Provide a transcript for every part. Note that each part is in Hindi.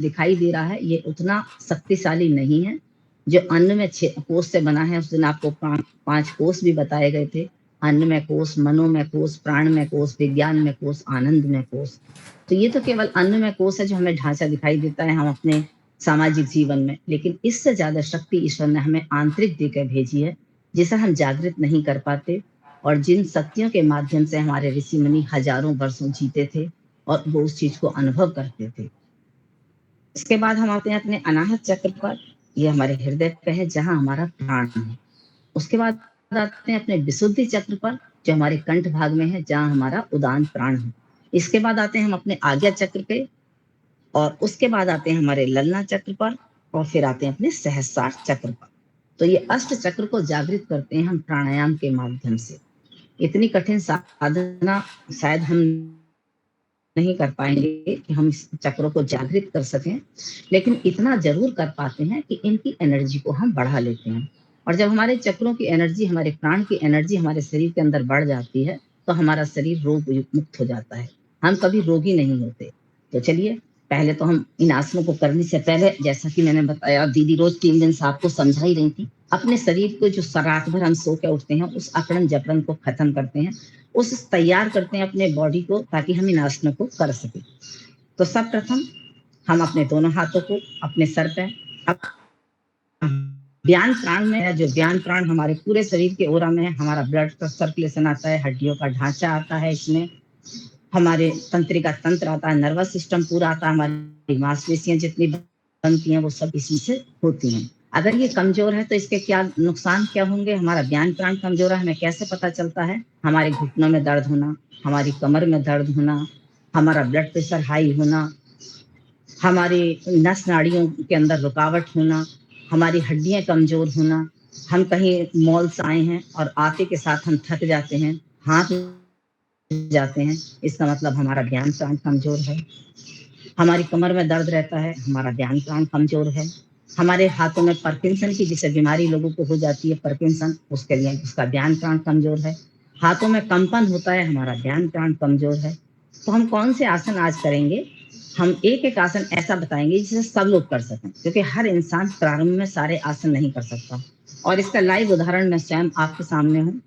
दिखाई दे रहा है ये उतना शक्तिशाली नहीं है। जो अन्न में 6 कोष से बना है, उस दिन आपको 5 कोष भी बताए गए थे। अन्नमय कोष, मनोमय कोष, प्राणमय कोष, विज्ञानमय कोष, आनंदमय कोष। तो ये तो केवल अन्नमय कोष है जो हमें ढांचा दिखाई देता है हम अपने सामाजिक जीवन में, लेकिन इससे ज्यादा शक्ति ईश्वर ने हमें आंतरिक देकर भेजी है, जिसे हम जागृत नहीं कर पाते, और जिन शक्तियों के माध्यम से हमारे ऋषि मुनि हजारों वर्षों जीते थे और वो उस चीज को अनुभव करते थे। इसके बाद हम आते हैं अपने अनाहत चक्र पर। ये हमारे हृदय पे है जहाँ हमारा प्राण है। उसके बाद आते हैं अपने विशुद्धि चक्र पर, जो हमारे कंठ भाग में है, जहाँ हमारा उदान प्राण है। इसके बाद आते हैं हम अपने आज्ञा चक्र पे, और उसके बाद आते हैं हमारे ललना चक्र पर, और फिर आते हैं अपने सहस्रार चक्र पर। तो ये अष्ट चक्र को जागृत करते हैं हम प्राणायाम के माध्यम से। इतनी कठिन साधना शायद हम नहीं कर पाएंगे कि हम इस चक्रों को जागृत कर सकें, लेकिन इतना जरूर कर पाते हैं कि इनकी एनर्जी को हम बढ़ा लेते हैं। और जब हमारे चक्रों की एनर्जी, हमारे प्राण की एनर्जी हमारे शरीर के अंदर बढ़ जाती है, तो हमारा शरीर रोग मुक्त हो जाता है, हम कभी रोगी नहीं होते। तो चलिए, पहले तो हम इन आसनों को करने से पहले, जैसा कि मैंने बताया, दीदी रोज 3 दिन से आपको समझा ही रही थी, अपने शरीर को जो रात भर हम सो के उठते हैं, उस अकड़न जकड़न को खत्म करते हैं, उस तैयार करते हैं अपने बॉडी को, ताकि हम इन आसनों को कर सकें। तो सब प्रथम हम अपने दोनों हाथों को अपने सर पे, व्यान प्राण में है, जो व्यान प्राण हमारे पूरे शरीर के ओरा में है, हमारा ब्लड का सर्कुलेशन आता है, हड्डियों का ढांचा आता है, इसमें हमारे तंत्रिका तंत्र आता है, नर्वस सिस्टम पूरा आता है, हमारी मांसपेशियां जितनी बनती हैं वो सब इसी से होती हैं। अगर ये कमजोर है तो इसके क्या नुकसान क्या होंगे? हमारा व्यान प्राण कमजोर है, हमें कैसे पता चलता है? हमारे घुटनों में दर्द होना, हमारी कमर में दर्द होना, हमारा ब्लड प्रेशर हाई होना, हमारी नस नाड़ियों के अंदर रुकावट होना, हमारी हड्डियां कमजोर होना, हम कहीं मॉल से आए हैं और आते के साथ हम थक जाते हैं, हाथ जाते हैं, इसका मतलब हमारा व्यान प्राण कमजोर है। हमारी कमर में दर्द रहता है, हमारा व्यान प्राण कमजोर है। हमारे हाथों में पार्किंसन की जिसे बीमारी लोगों को हो जाती है, पार्किंसन, उसके लिए उसका व्यान प्राण कमजोर है। हाथों में कंपन होता है, हमारा व्यान प्राण कमजोर है। तो हम कौन से आसन आज करेंगे? हम एक एक आसन ऐसा बताएंगे जिसे सब लोग कर सकें, क्योंकि हर इंसान प्रारंभ में सारे आसन नहीं कर सकता। और इसका लाइव उदाहरण मैं स्वयं आपके सामने हूँ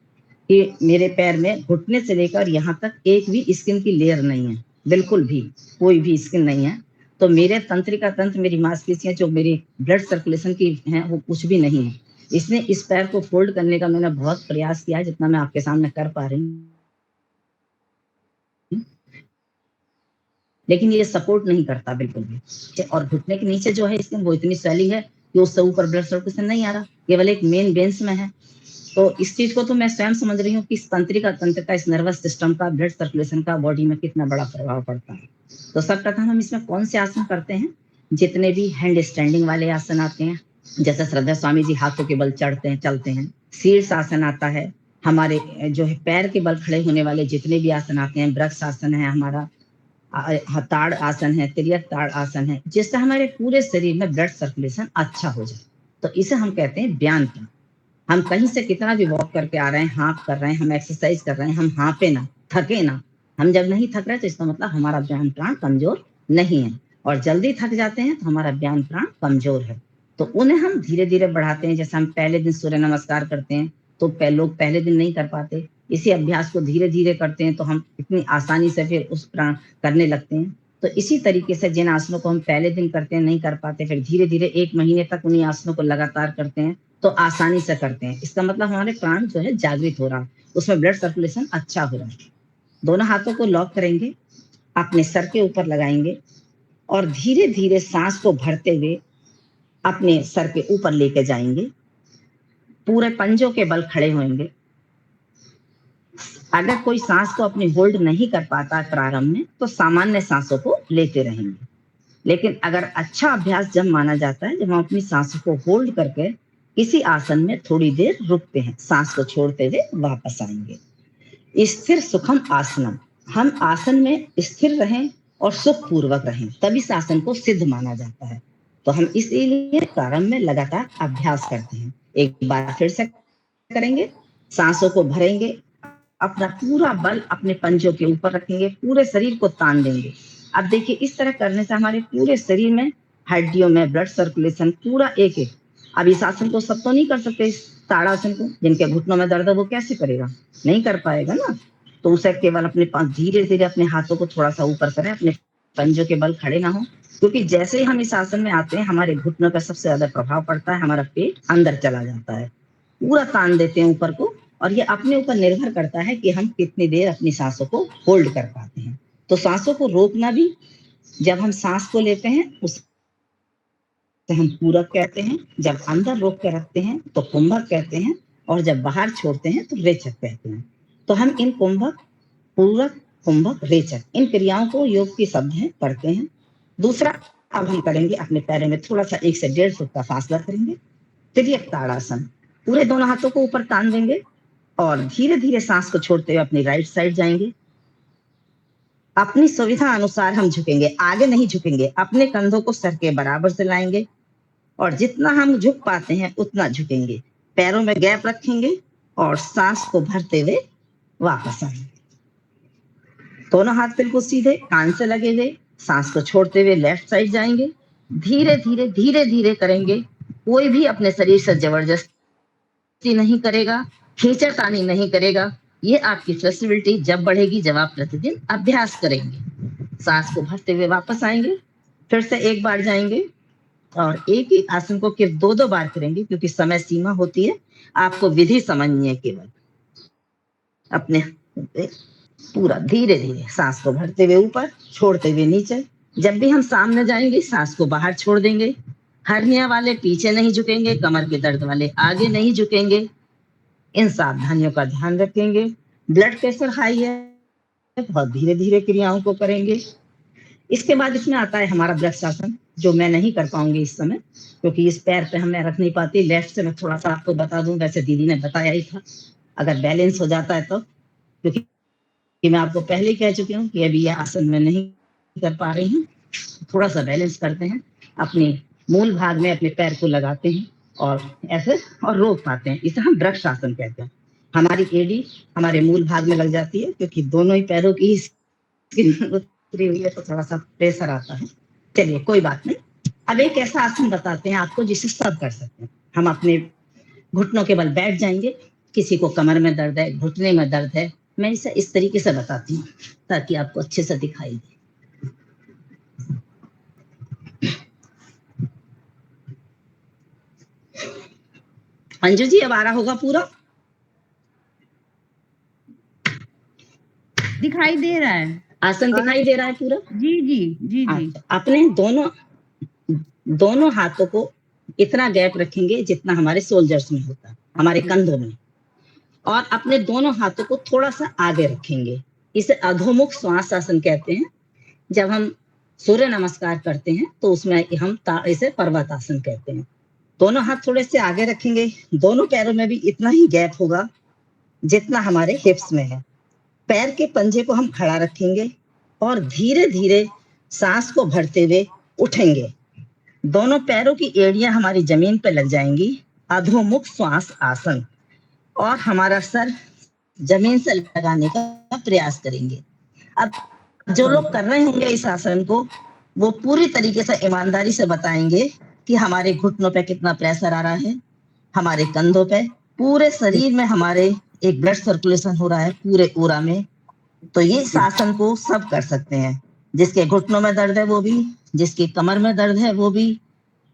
कि मेरे पैर में घुटने से लेकर यहाँ तक एक भी स्किन की लेयर नहीं है, बिल्कुल भी कोई भी स्किन नहीं है। तो मेरे तंत्रिका तंत्र, मेरी मांसपेशियां जो मेरी ब्लड सर्कुलेशन की हैं, वो कुछ भी नहीं है। इसने इस पैर को फोल्ड करने का मैंने बहुत प्रयास किया है, जितना मैं आपके सामने कर पा रही हूँ, लेकिन ये सपोर्ट नहीं करता बिल्कुल भी। और घुटने के नीचे जो है स्किन, वो इतनी स्वेलिंग है कि उससे ऊपर ब्लड सर्कुलेशन नहीं आ रहा, केवल एक मेन बेंस में है। तो इस चीज को तो मैं स्वयं समझ रही हूँ कि इस तंत्रिका तंत्र का, इस नर्वस सिस्टम का, ब्लड सर्कुलेशन का बॉडी में कितना बड़ा प्रभाव पड़ता है। तो सब प्रथम हम इसमें कौन से आसन करते हैं? जितने भी हैंड स्टैंडिंग वाले आसन आते हैं, जैसे श्रद्धा स्वामी जी हाथों के बल चढ़ते हैं, चलते हैं, शीर्ष आसन आता है, हमारे जो है पैर के बल खड़े होने वाले जितने भी आसन आते हैं, वृक्ष आसन है हमारा, ताड़ आसन है, तिर्यक ताड़ आसन है, जिससे हमारे पूरे शरीर में ब्लड सर्कुलेशन अच्छा हो जाए। तो इसे हम कहते हैं व्यान प्राण। हम कहीं से कितना भी वॉक करके आ रहे हैं, हाँफ कर रहे हैं, हम एक्सरसाइज कर रहे हैं, हम हाँफे ना, थके ना। हम जब नहीं थक रहे तो इसका मतलब हमारा व्यान प्राण कमजोर नहीं है, और जल्दी थक जाते हैं तो हमारा व्यान प्राण कमजोर है। तो उन्हें हम धीरे धीरे बढ़ाते हैं। जैसे हम पहले दिन सूर्य नमस्कार करते हैं, तो लोग पहले दिन नहीं कर पाते, इसी अभ्यास को धीरे धीरे करते हैं तो हम इतनी आसानी से फिर उस प्राण करने लगते हैं। तो इसी तरीके से जिन आसनों को हम पहले दिन करते हैं नहीं कर पाते, फिर धीरे धीरे 1 महीने तक उन्हीं आसनों को लगातार करते हैं तो आसानी से करते हैं। इसका मतलब हमारे प्राण जो है जागृत हो रहा है, उसमें ब्लड सर्कुलेशन अच्छा हो रहा है। दोनों हाथों को लॉक करेंगे, अपने सर के ऊपर लगाएंगे, और धीरे धीरे सांस को भरते हुए अपने सर के ऊपर लेके जाएंगे, पूरे पंजों के बल खड़े होंगे। अगर कोई सांस को अपनी होल्ड नहीं कर पाता प्रारंभ में, तो सामान्य सांसों को लेते रहेंगे। लेकिन अगर अच्छा अभ्यास जब माना जाता है, जब हम अपनी सांसों को होल्ड करके किसी आसन में थोड़ी देर रुकते हैं, सांस को छोड़ते हुए वापस आएंगे। स्थिर सुखम आसनम, हम आसन में स्थिर रहें और सुख पूर्वक रहें, तब इस आसन को सिद्ध माना जाता है। तो हम इसीलिए प्रारंभ में लगातार अभ्यास करते हैं। एक बार फिर से करेंगे, सांसों को भरेंगे, अपना पूरा बल अपने पंजों के ऊपर रखेंगे, पूरे शरीर को तान देंगे। अब देखिए, इस तरह करने से हमारे पूरे शरीर में हड्डियों में ब्लड सर्कुलेशन पूरा एक एक। अब इस आसन को सब तो नहीं कर सकते, इस ताड़ासन को। जिनके घुटनों में दर्द है वो कैसे करेगा, नहीं कर पाएगा ना। तो उसे केवल अपने पास धीरे धीरे अपने हाथों को थोड़ा सा ऊपर करें, अपने पंजों के बल खड़े ना हो, क्योंकि जैसे ही हम इस आसन में आते हैं हमारे घुटनों पर सबसे ज्यादा प्रभाव पड़ता है, हमारा पेट अंदर चला जाता है, पूरा तान देते हैं ऊपर को। और ये अपने ऊपर निर्भर करता है कि हम कितनी देर अपनी सांसों को होल्ड कर पाते हैं। तो सांसों को रोकना भी, जब हम सांस को लेते हैं उसे हम पूरक कहते हैं, जब अंदर रोक के रखते हैं तो कुंभक कहते हैं, और जब बाहर छोड़ते हैं तो रेचक कहते हैं। तो हम इन कुंभक, पूरक, कुंभक, रेचक इन क्रियाओं को योग की शब्द है करते हैं। दूसरा, अब हम करेंगे अपने पैरों में थोड़ा सा 1 से 1.5 फुट का फासला करेंगे। तिर्यक ताड़ासन, पूरे दोनों हाथों को ऊपर तान देंगे और धीरे धीरे सांस को छोड़ते हुए अपनी राइट साइड जाएंगे। अपनी सुविधा अनुसार हम झुकेंगे, आगे नहीं झुकेंगे, अपने कंधों को सर के बराबर से लाएंगे और जितना हम झुक पाते हैं उतना झुकेंगे। पैरों में गैप रखेंगे और सांस को भरते हुए वापस आएंगे। दोनों हाथ बिल्कुल सीधे कान से लगे हुए, सांस को छोड़ते हुए लेफ्ट साइड जाएंगे। धीरे धीरे धीरे धीरे करेंगे। कोई भी अपने शरीर से जबरदस्ती नहीं करेगा, खींचातानी नहीं करेगा। ये आपकी फ्लेक्सिबिलिटी जब बढ़ेगी जब आप प्रतिदिन अभ्यास करेंगे। सांस को भरते हुए वापस आएंगे, फिर से एक बार जाएंगे और एक ही आसन को केवल 2-2 बार करेंगे, क्योंकि समय सीमा होती है। आपको विधि समझनी है केवल। अपने पूरा धीरे धीरे सांस को भरते हुए ऊपर, छोड़ते हुए नीचे। जब भी हम सामने जाएंगे सांस को बाहर छोड़ देंगे। हर्निया वाले पीछे नहीं झुकेंगे, कमर के दर्द वाले आगे नहीं झुकेंगे। इन सावधानियों का ध्यान रखेंगे। ब्लड प्रेशर हाई है, बहुत धीरे धीरे क्रियाओं को करेंगे। इसके बाद इसमें आता है हमारा वृक्षासन, जो मैं नहीं कर पाऊंगी इस समय, क्योंकि इस पैर पे मैं रख नहीं पाती। लेफ्ट से मैं थोड़ा सा आपको बता दूं, वैसे दीदी ने बताया ही था, अगर बैलेंस हो जाता है तो। क्योंकि मैं आपको पहले ही कह चुकी हूँ कि अभी यह आसन मैं नहीं कर पा रही हूँ। थोड़ा सा बैलेंस करते हैं, अपने मूल भाग में अपने पैर को लगाते हैं और ऐसे और रोक पाते हैं। इसे हम वृक्षासन कहते हैं। हमारी एड़ी हमारे मूल भाग में लग जाती है, क्योंकि दोनों ही पैरों की उतरी हुई है, तो थोड़ा सा प्रेशर आता है। चलिए कोई बात नहीं। अब एक ऐसा आसन बताते हैं आपको जिसे सब कर सकते हैं। हम अपने घुटनों के बल बैठ जाएंगे। किसी को कमर में दर्द है, घुटने में दर्द है, मैं इसे इस तरीके से बताती हूँ ताकि आपको अच्छे से दिखाई दे। अंजू जी, अब आ रहा होगा पूरा? दिखाई दे रहा है, आसन दिखाई दे रहा है पूरा? जी जी जी जी। अपने दोनों हाथों को इतना गैप रखेंगे जितना हमारे सोल्जर्स में होता है, हमारे कंधों में, और अपने दोनों हाथों को थोड़ा सा आगे रखेंगे। इसे अधोमुख श्वास आसन कहते हैं। जब हम सूर्य नमस्कार करते हैं तो उसमें हम इसे पर्वतासन कहते हैं। दोनों हाथ थोड़े से आगे रखेंगे। दोनों पैरों में भी इतना ही गैप होगा जितना हमारे हिप्स में है। पैर के पंजे को हम खड़ा रखेंगे और धीरे धीरे सांस को भरते हुए उठेंगे। दोनों पैरों की एड़ियां हमारी जमीन पर लग जाएंगी, अधोमुख श्वास आसन, और हमारा सर जमीन से लगाने का प्रयास करेंगे। अब जो लोग कर रहे होंगे इस आसन को, वो पूरी तरीके से ईमानदारी से बताएंगे कि हमारे घुटनों पे कितना प्रेशर आ रहा है, हमारे कंधों पे, पूरे शरीर में हमारे एक ब्लड सर्कुलेशन हो रहा है पूरे ऊरा में। तो ये इस आसन को सब कर सकते हैं। जिसके घुटनों में दर्द है वो भी, जिसकी कमर में दर्द है वो भी।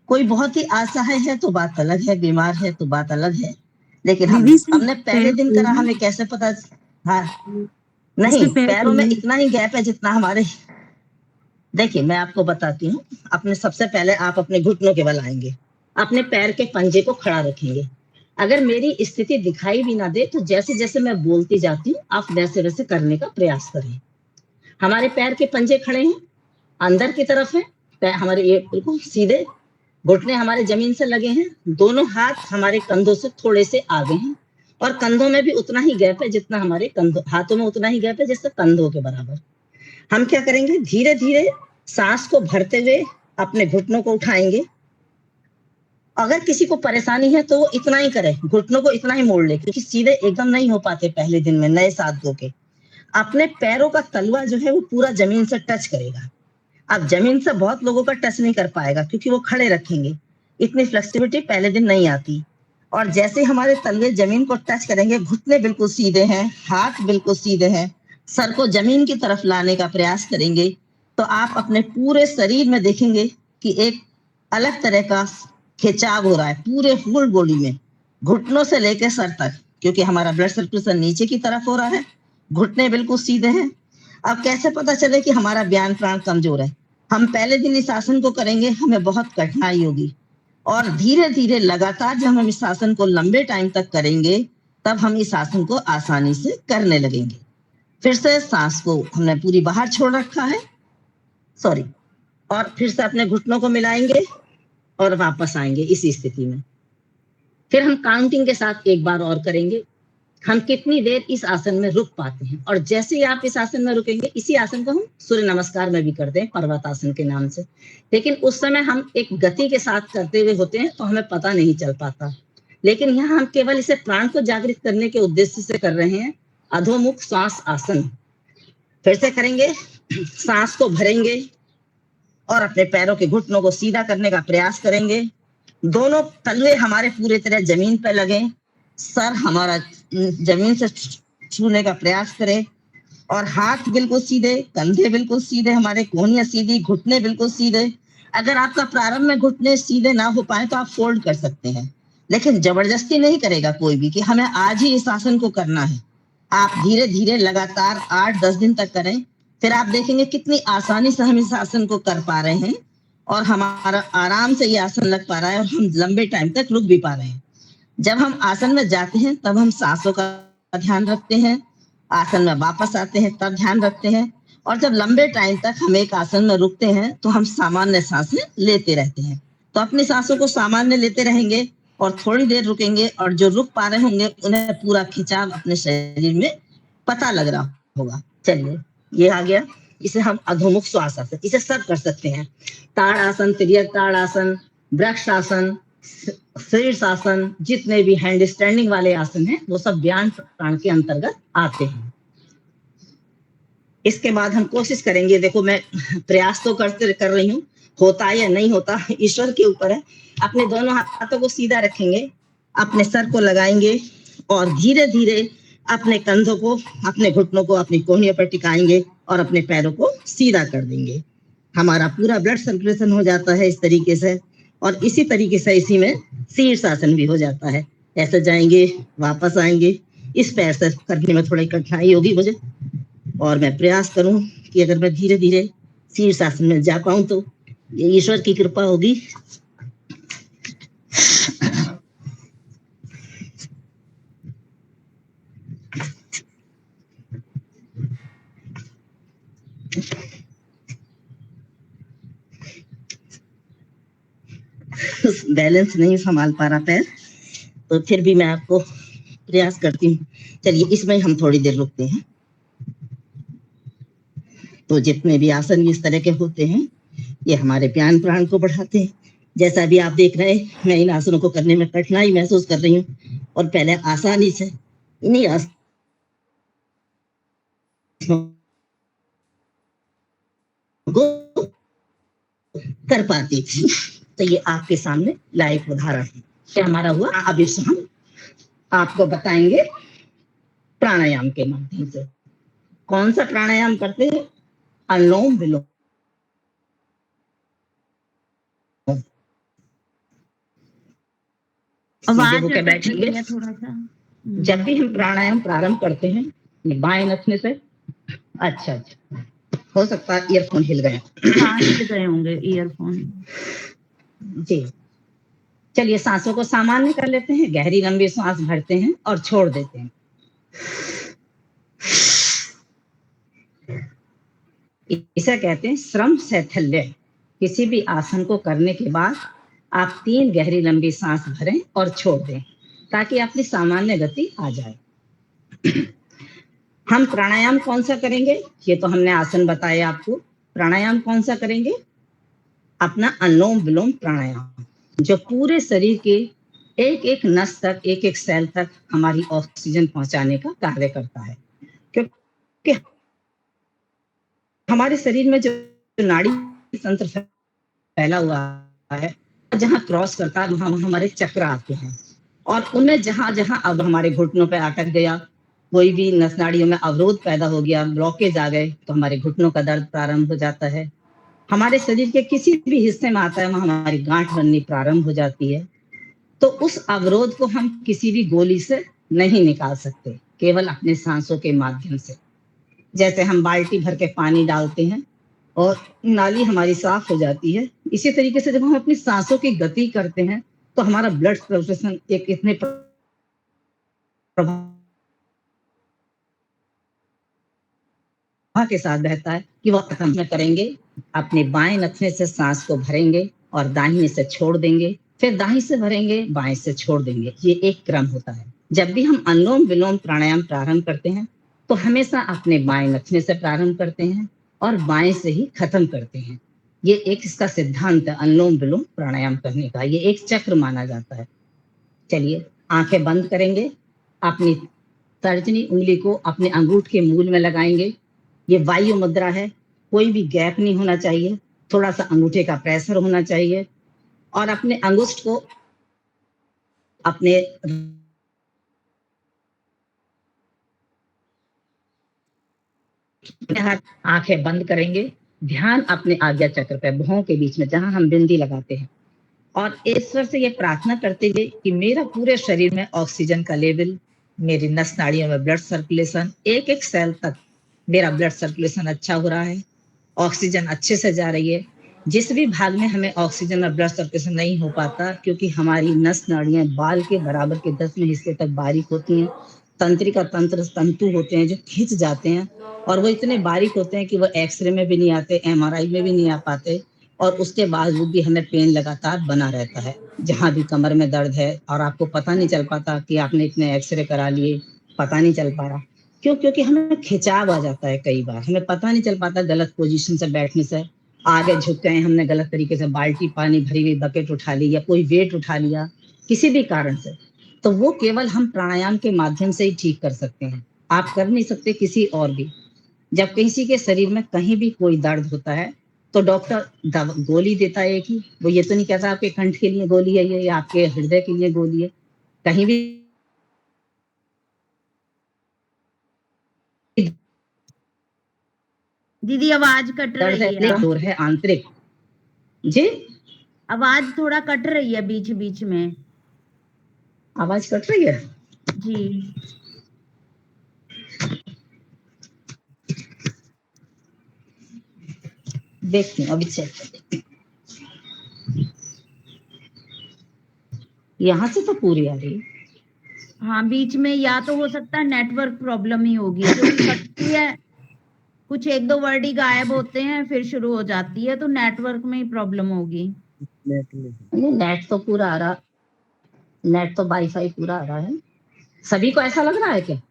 कोई बहुत ही असहाय है तो बात अलग है, बीमार है तो बात अलग है। लेकिन हमने पहले दिन करा, हमें कैसे पता? हाँ, नहीं, पैरों में इतना ही गैप है जितना हमारे। देखिए मैं आपको बताती हूँ। अपने सबसे पहले आप अपने घुटनों के बल आएंगे, अपने पैर के पंजे को खड़ा रखेंगे। अगर मेरी स्थिति दिखाई भी ना दे तो जैसे जैसे मैं बोलती जाती हूँ आप वैसे वैसे करने का प्रयास करें। हमारे पैर के पंजे खड़े हैं, अंदर की तरफ है, पैर हमारे ये बिल्कुल सीधे, घुटने हमारे जमीन से लगे हैं, दोनों हाथ हमारे कंधों से थोड़े से आगे हैं, और कंधों में भी उतना ही गैप है जितना हमारे कंधों, हाथों में उतना ही गैप है जैसे कंधों के बराबर। हम क्या करेंगे, धीरे धीरे सांस को भरते हुए अपने घुटनों को उठाएंगे। अगर किसी को परेशानी है तो वो इतना ही करे, घुटनों को इतना ही मोड़ ले, क्योंकि सीधे एकदम नहीं हो पाते पहले दिन में नए साधकों के। अपने पैरों का तलवा जो है वो पूरा जमीन से टच करेगा। अब जमीन से बहुत लोगों का टच नहीं कर पाएगा क्योंकि वो खड़े रखेंगे, इतनी फ्लेक्सिबिलिटी पहले दिन नहीं आती। और जैसे हमारे तलवे जमीन को टच करेंगे, घुटने बिल्कुल सीधे हैं, हाथ बिल्कुल सीधे हैं, सर को जमीन की तरफ लाने का प्रयास करेंगे, तो आप अपने पूरे शरीर में देखेंगे कि एक अलग तरह का खिंचाव हो रहा है पूरे फुल बॉडी में, घुटनों से लेकर सर तक, क्योंकि हमारा ब्लड सर्कुलेशन नीचे की तरफ हो रहा है, घुटने बिल्कुल सीधे हैं। अब कैसे पता चले कि हमारा ज्ञान प्राण कमजोर है? हम पहले दिन इस आसन को करेंगे, हमें बहुत कठिनाई होगी, और धीरे धीरे लगातार जब हम इस आसन को लंबे टाइम तक करेंगे, तब हम इस आसन को आसानी से करने लगेंगे। फिर से सांस को हमने पूरी बाहर छोड़ रखा है, सॉरी, और फिर से अपने घुटनों को मिलाएंगे और वापस आएंगे इसी स्थिति में। फिर हम काउंटिंग के साथ एक बार और करेंगे, हम कितनी देर इस आसन में रुक पाते हैं। और जैसे ही आप इस आसन में रुकेंगे, इसी आसन को हम सूर्य नमस्कार में भी करते हैं, पर्वतासन के नाम से, लेकिन उस समय हम एक गति के साथ करते हुए होते हैं तो हमें पता नहीं चल पाता। लेकिन यहाँ हम केवल इसे प्राण को जागृत करने के उद्देश्य से कर रहे हैं, अधोमुख श्वास आसन। फिर से करेंगे, सांस को भरेंगे और अपने पैरों के घुटनों को सीधा करने का प्रयास करेंगे। दोनों तलवे हमारे पूरी तरह जमीन पर लगे, सर हमारा जमीन से छूने का प्रयास करें, और हाथ बिल्कुल सीधे, कंधे बिल्कुल सीधे, हमारे कोहनियां सीधी, घुटने बिल्कुल सीधे। अगर आपका प्रारंभ में घुटने सीधे ना हो पाए तो आप फोल्ड कर सकते हैं, लेकिन जबरदस्ती नहीं करेगा कोई भी कि हमें आज ही इस आसन को करना है। आप धीरे धीरे लगातार 8-10 दिन तक करें, फिर आप देखेंगे कितनी आसानी से हम इस आसन को कर पा रहे हैं, और हमारा आराम से ये आसन लग पा रहा है, और हम लंबे टाइम तक रुक भी पा रहे हैं। जब हम आसन में जाते हैं तब हम सांसों का ध्यान रखते हैं, आसन में वापस आते हैं तब ध्यान रखते हैं, और जब लंबे टाइम तक हम एक आसन में रुकते हैं तो हम सामान्य सांसें लेते रहते हैं। तो अपनी सांसों को सामान्य लेते रहेंगे और थोड़ी देर रुकेंगे, और जो रुक पा रहे होंगे उन्हें पूरा खिंचाव अपने शरीर में पता लग रहा होगा। चलिए, ये आ गया, इसे हम अधोमुख श्वास आसन, इसे सब कर सकते हैं। ताड़ आसन, तिर्यक ताड़ आसन, वृक्ष आसन, शीर्षासन, जितने भी हैंड स्टैंडिंग वाले आसन हैं वो सब ज्ञान प्राण के अंतर्गत आते हैं। इसके बाद हम कोशिश करेंगे, देखो मैं प्रयास तो कर रही हूँ, होता या नहीं होता ईश्वर के ऊपर है। अपने दोनों हाथों को सीधा रखेंगे, अपने सर को लगाएंगे, और धीरे धीरे अपने कंधों को, अपने घुटनों को अपनी कोहनियों पर टिकाएंगे और अपने पैरों को सीधा कर देंगे। हमारा पूरा ब्लड सर्कुलेशन हो जाता है इस तरीके से, और इसी तरीके से इसी में शीर्षासन भी हो जाता है। ऐसे जाएंगे, वापस आएंगे। इस पैर से करने में थोड़ी कठिनाई होगी मुझे, और मैं प्रयास करूं कि अगर मैं धीरे धीरे शीर्षासन में जा पाऊं तो ये ईश्वर की कृपा होगी। बैलेंस नहीं संभाल पा रहा पैर, तो फिर भी मैं आपको प्रयास करती हूँ। चलिए, इसमें हम थोड़ी देर रुकते हैं। तो जितने भी आसन इस तरह के होते हैं, ये हमारे ज्ञान प्राण को बढ़ाते हैं। जैसा भी आप देख रहे हैं, मैं इन आसनों को करने में कठिनाई महसूस कर रही हूँ, और पहले आसानी से इन्हीं आसनों को कर पाती थी। तो ये आपके सामने लाइव उदाहरण है क्या हमारा हुआ। अब इस हम आपको बताएंगे प्राणायाम के माध्यम से। कौन सा प्राणायाम करते हैं? अनुलोम विलोम। सीधे होकर बैठेंगे। थोड़ा सा जब भी हम प्राणायाम प्रारंभ करते हैं, बाएं नथने से, अच्छा अच्छा, हो सकता है ईयरफोन हिल गए। हाँ, हिल गए होंगे ईयरफोन। जी, चलिए सांसों को सामान्य कर लेते हैं। गहरी लंबी सांस भरते हैं और छोड़ देते हैं। इसे कहते हैं श्रम शैथिल्य। किसी भी आसन को करने के बाद आप 3 गहरी लंबी सांस भरें और छोड़ दें, ताकि अपनी सामान्य गति आ जाए। हम प्राणायाम कौन सा करेंगे? ये तो हमने आसन बताया आपको। प्राणायाम कौन सा करेंगे? अपना अनुलोम विलोम प्राणायाम, जो पूरे शरीर के एक एक नस तक, एक एक सेल तक हमारी ऑक्सीजन पहुंचाने का कार्य करता है। क्योंकि हमारे शरीर में जो नाड़ी तंत्र फैला हुआ है, जहाँ क्रॉस करता है वहाँ हमारे चक्र आते हैं और उनमें जहाँ-जहाँ अब हमारे घुटनों पे अटक गया, कोई भी नस नाड़ियों में अवरोध पैदा हो गया, ब्लॉकेज आ गए, तो हमारे घुटनों का दर्द प्रारंभ हो जाता है। हमारे शरीर के किसी भी हिस्से में आता है, वहाँ हमारी गाँठ बननी प्रारंभ हो जाती है। तो उस अवरोध को हम किसी भी गोली से नहीं निकाल सकते, केवल अपने साँसों के माध्यम से। जैसे हम बाल्टी भर के पानी डालते हैं और नाली हमारी साफ हो जाती है, इसी तरीके से जब हम अपनी साँसों की गति करते हैं, तो हमारा ब्लड सर्कुलेशन एक इतने प्रभाव के साथ बहता है कि वह हम में करेंगे, अपने बाएँ नथुने से साँस को भरेंगे और दाहिने से छोड़ देंगे, फिर दाहिने से भरेंगे, बाएँ से छोड़ देंगे। ये एक क्रम होता है। जब भी हम अनुलोम-विलोम प्राणायाम प्रारंभ करते हैं, तो हमेशा अपने बाएँ नथुने से प्रारंभ करते हैं और बाएँ से ही खत्म करते हैं। ये एक इसका सिद्धांत है अनुलोम-विलोम प्राणायाम करने का, ये एक चक्र माना जाता है। चलिए, आँखें बंद करेंगे, अपनी तर्जनी उँगली को अपने अंगूठ के मूल में लगाएँगे। ये वायु मुद्रा है, कोई भी गैप नहीं होना चाहिए, थोड़ा-सा अंगूठे का प्रेशर होना चाहिए और अपने अंगुष्ठ को अपने आँखें बंद करेंगे, ध्यान अपने आज्ञा चक्र पे, भुवों के बीच में जहाँ हम बिंदी लगाते हैं और ईश्वर से ये प्रार्थना करते हुए कि मेरा पूरे शरीर में ऑक्सीजन का लेवल, मेरी नस नाड़ियों में ब्लड सर्कुलेशन, एक-एक सेल तक मेरा ब्लड सर्कुलेशन अच्छा हो रहा है, ऑक्सीजन अच्छे से जा रही है। जिस भी भाग में हमें ऑक्सीजन और ब्लड सर्कुलेशन नहीं हो पाता क्योंकि हमारी नस नाड़ियाँ बाल के बराबर के 10वें हिस्से तक बारीक होती हैं, तंत्रिका तंत्र तंतु होते हैं जो खिंच जाते हैं और वो इतने बारीक होते हैं कि वो एक्स-रे में भी नहीं आते, एमआरआई में भी नहीं आ पाते और उसके बावजूद भी हमें पेन लगातार बना रहता है। जहाँ भी कमर में दर्द है और आपको पता नहीं चल पाता कि आपने इतने एक्स-रे करा लिए, पता नहीं चल पा रहा। क्यों? क्योंकि हमें खिंचाव आ जाता है कई बार, हमें पता नहीं चल पाता गलत पोज़ीशन से बैठने से, आगे झुक गए, हमने गलत तरीके से बाल्टी पानी भरी हुई बकेट उठा ली या कोई वेट उठा लिया, किसी भी कारण से। तो वो केवल हम प्राणायाम के माध्यम से ही ठीक कर सकते हैं। आप कर नहीं सकते किसी और भी। जब किसी के शरीर में कहीं भी कोई दर्द होता है, तो डॉक्टर गोली देता है एक ही, वो ये तो नहीं कहता आपके कंठ के लिए गोली है ये या आपके हृदय के लिए गोली है। कहीं भी दीदी आवाज कट दर्द रही है। है, जोर है आंतरिक। जी, आवाज थोड़ा कट रही है बीच-बीच में। आवाज़ कट रही है? जी। देखती हूँ, अभी चेक कर देखती हूँ। यहाँ से तो पूरी आ रही है। हाँ, बीच में या तो हो सकता है नेटवर्क प्रॉब्लम ही होगी क्योंकि कटती है, कुछ 1-2 वर्ड ही गायब होते हैं, फिर शुरू हो जाती है, तो नेटवर्क में ही प्रॉब्लम होगी। नहीं, नेट तो वाईफ़ाई पूरा आ रहा है। सभी को ऐसा लग रहा है क्या?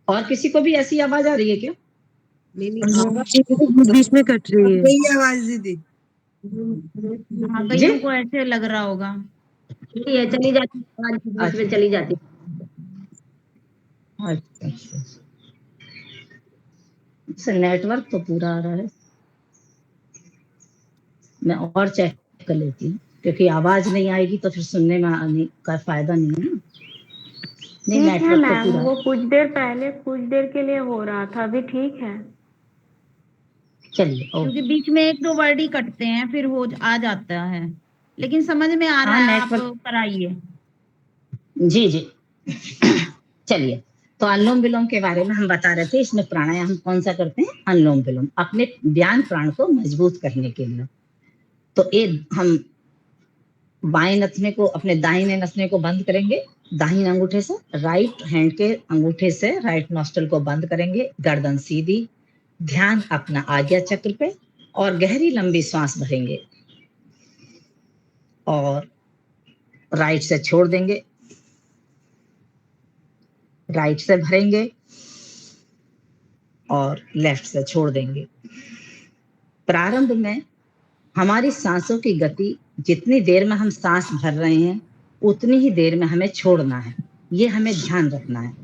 और किसी को भी ऐसी आवाज़ आ रही है क्या? बीच में कट रही है। यही आवाज दीदी। हाँ, जी? कईयों को ऐसे लग रहा होगा। ये चली जाती है, आवाज बीच अच्छा, में चली जाती है। अच्छा, अच्छा। अच्छा, नेटवर्क तो पूरा आ रहा है। मैं और चेक कर लेती हूँ, क्योंकि आवाज़ नहीं आएगी तो फिर सुनने में आने का फ़ायदा नहीं है ना। नहीं, ठीक है नेटवर्क तो मैम, पूरा वो कुछ देर के लिए हो रहा था, अभी ठीक है। चलिए, क्योंकि ओके। बीच में 1-2 वर्ड ही कटते हैं, फिर आ जाता है। लेकिन समझ में आ रहा हाँ, है, आप नेटवर्क कराइए। जी, जी। चलिए, तो अनुलोम-विलोम के बारे में हम बता रहे थे, इसमें प्राणायाम कौन-सा करते हैं? अनुलोम-विलोम, अपने व्यान प्राण को मजबूत करने के लिए। तो हम बाएँ नथुने को अपने दाहिने नथुने को बंद करेंगे, दाहिने अंगूठे से, राइट हैंड के अंगूठे से राइट नॉस्ट्रिल को बंद करेंगे, गर्दन सीधी, ध्यान अपना आज्ञा चक्र पे और गहरी लंबी श्वास भरेंगे और राइट से छोड़ देंगे, राइट से भरेंगे और लेफ्ट से छोड़ देंगे। प्रारंभ में हमारी सांसों की गति जितनी देर में हम सांस भर रहे हैं, उतनी ही देर में हमें छोड़ना है। ये हमें ध्यान रखना है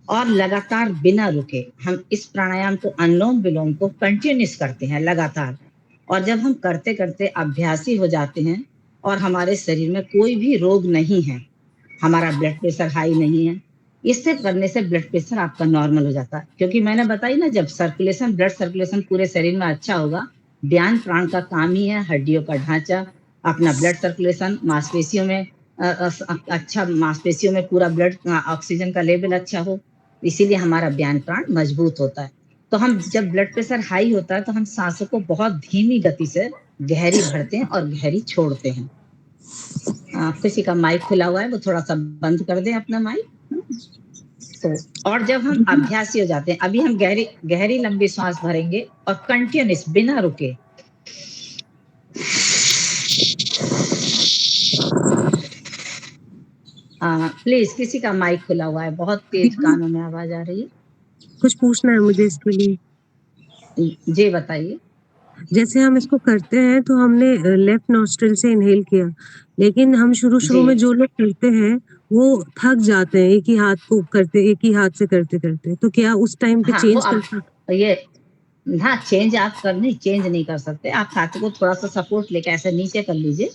और लगातार बिना रुके हम इस प्राणायाम को अनुलोम-विलोम को कंटिन्यूअस करते हैं लगातार। और जब हम करते करते अभ्यासी हो जाते हैं और हमारे शरीर में कोई भी रोग नहीं है, हमारा ब्लड प्रेशर हाई नहीं है, इससे करने से ब्लड प्रेशर आपका नॉर्मल हो जाता है। क्योंकि मैंने बताई ना, जब सर्कुलेशन, ब्लड सर्कुलेशन पूरे शरीर में अच्छा होगा, ध्यान प्राण का काम ही है हड्डियों का ढांचा, अपना ब्लड सर्कुलेशन, मांसपेशियों में अच्छा, मांसपेशियों में पूरा ब्लड ऑक्सीजन का लेवल अच्छा हो, इसीलिए हमारा ज्ञान प्राण मजबूत होता है। तो हम जब ब्लड प्रेशर हाई होता है तो हम सांसों को बहुत धीमी गति से गहरी भरते हैं और गहरी छोड़ते हैं। किसी का माइक खुला हुआ है, वो थोड़ा सा बंद कर दें अपना माइक। तो और जब हम अभ्यासी हो जाते हैं, अभी हम गहरी गहरी लंबी सांस भरेंगे और कंटिन्यूस बिना रुके। प्लीज, किसी का माइक खुला हुआ है, बहुत तेज कानों में आवाज आ रही कुछ पूछना है मुझे इसके लिए। है। जी बताइए। जैसे हम इसको करते हैं तो हमने लेफ्ट नॉस्ट्रिल से इनहेल किया, लेकिन हम शुरू में जी जो लोग करते हैं वो थक जाते हैं एक ही हाथ से करते करते, तो क्या उस टाइम पे हाँ, वो चेंज आप कर ये हाँ, चेंज नहीं कर सकते। आप हाथ को थोड़ा सा सपोर्ट लेके ऐसे नीचे कर लीजिए,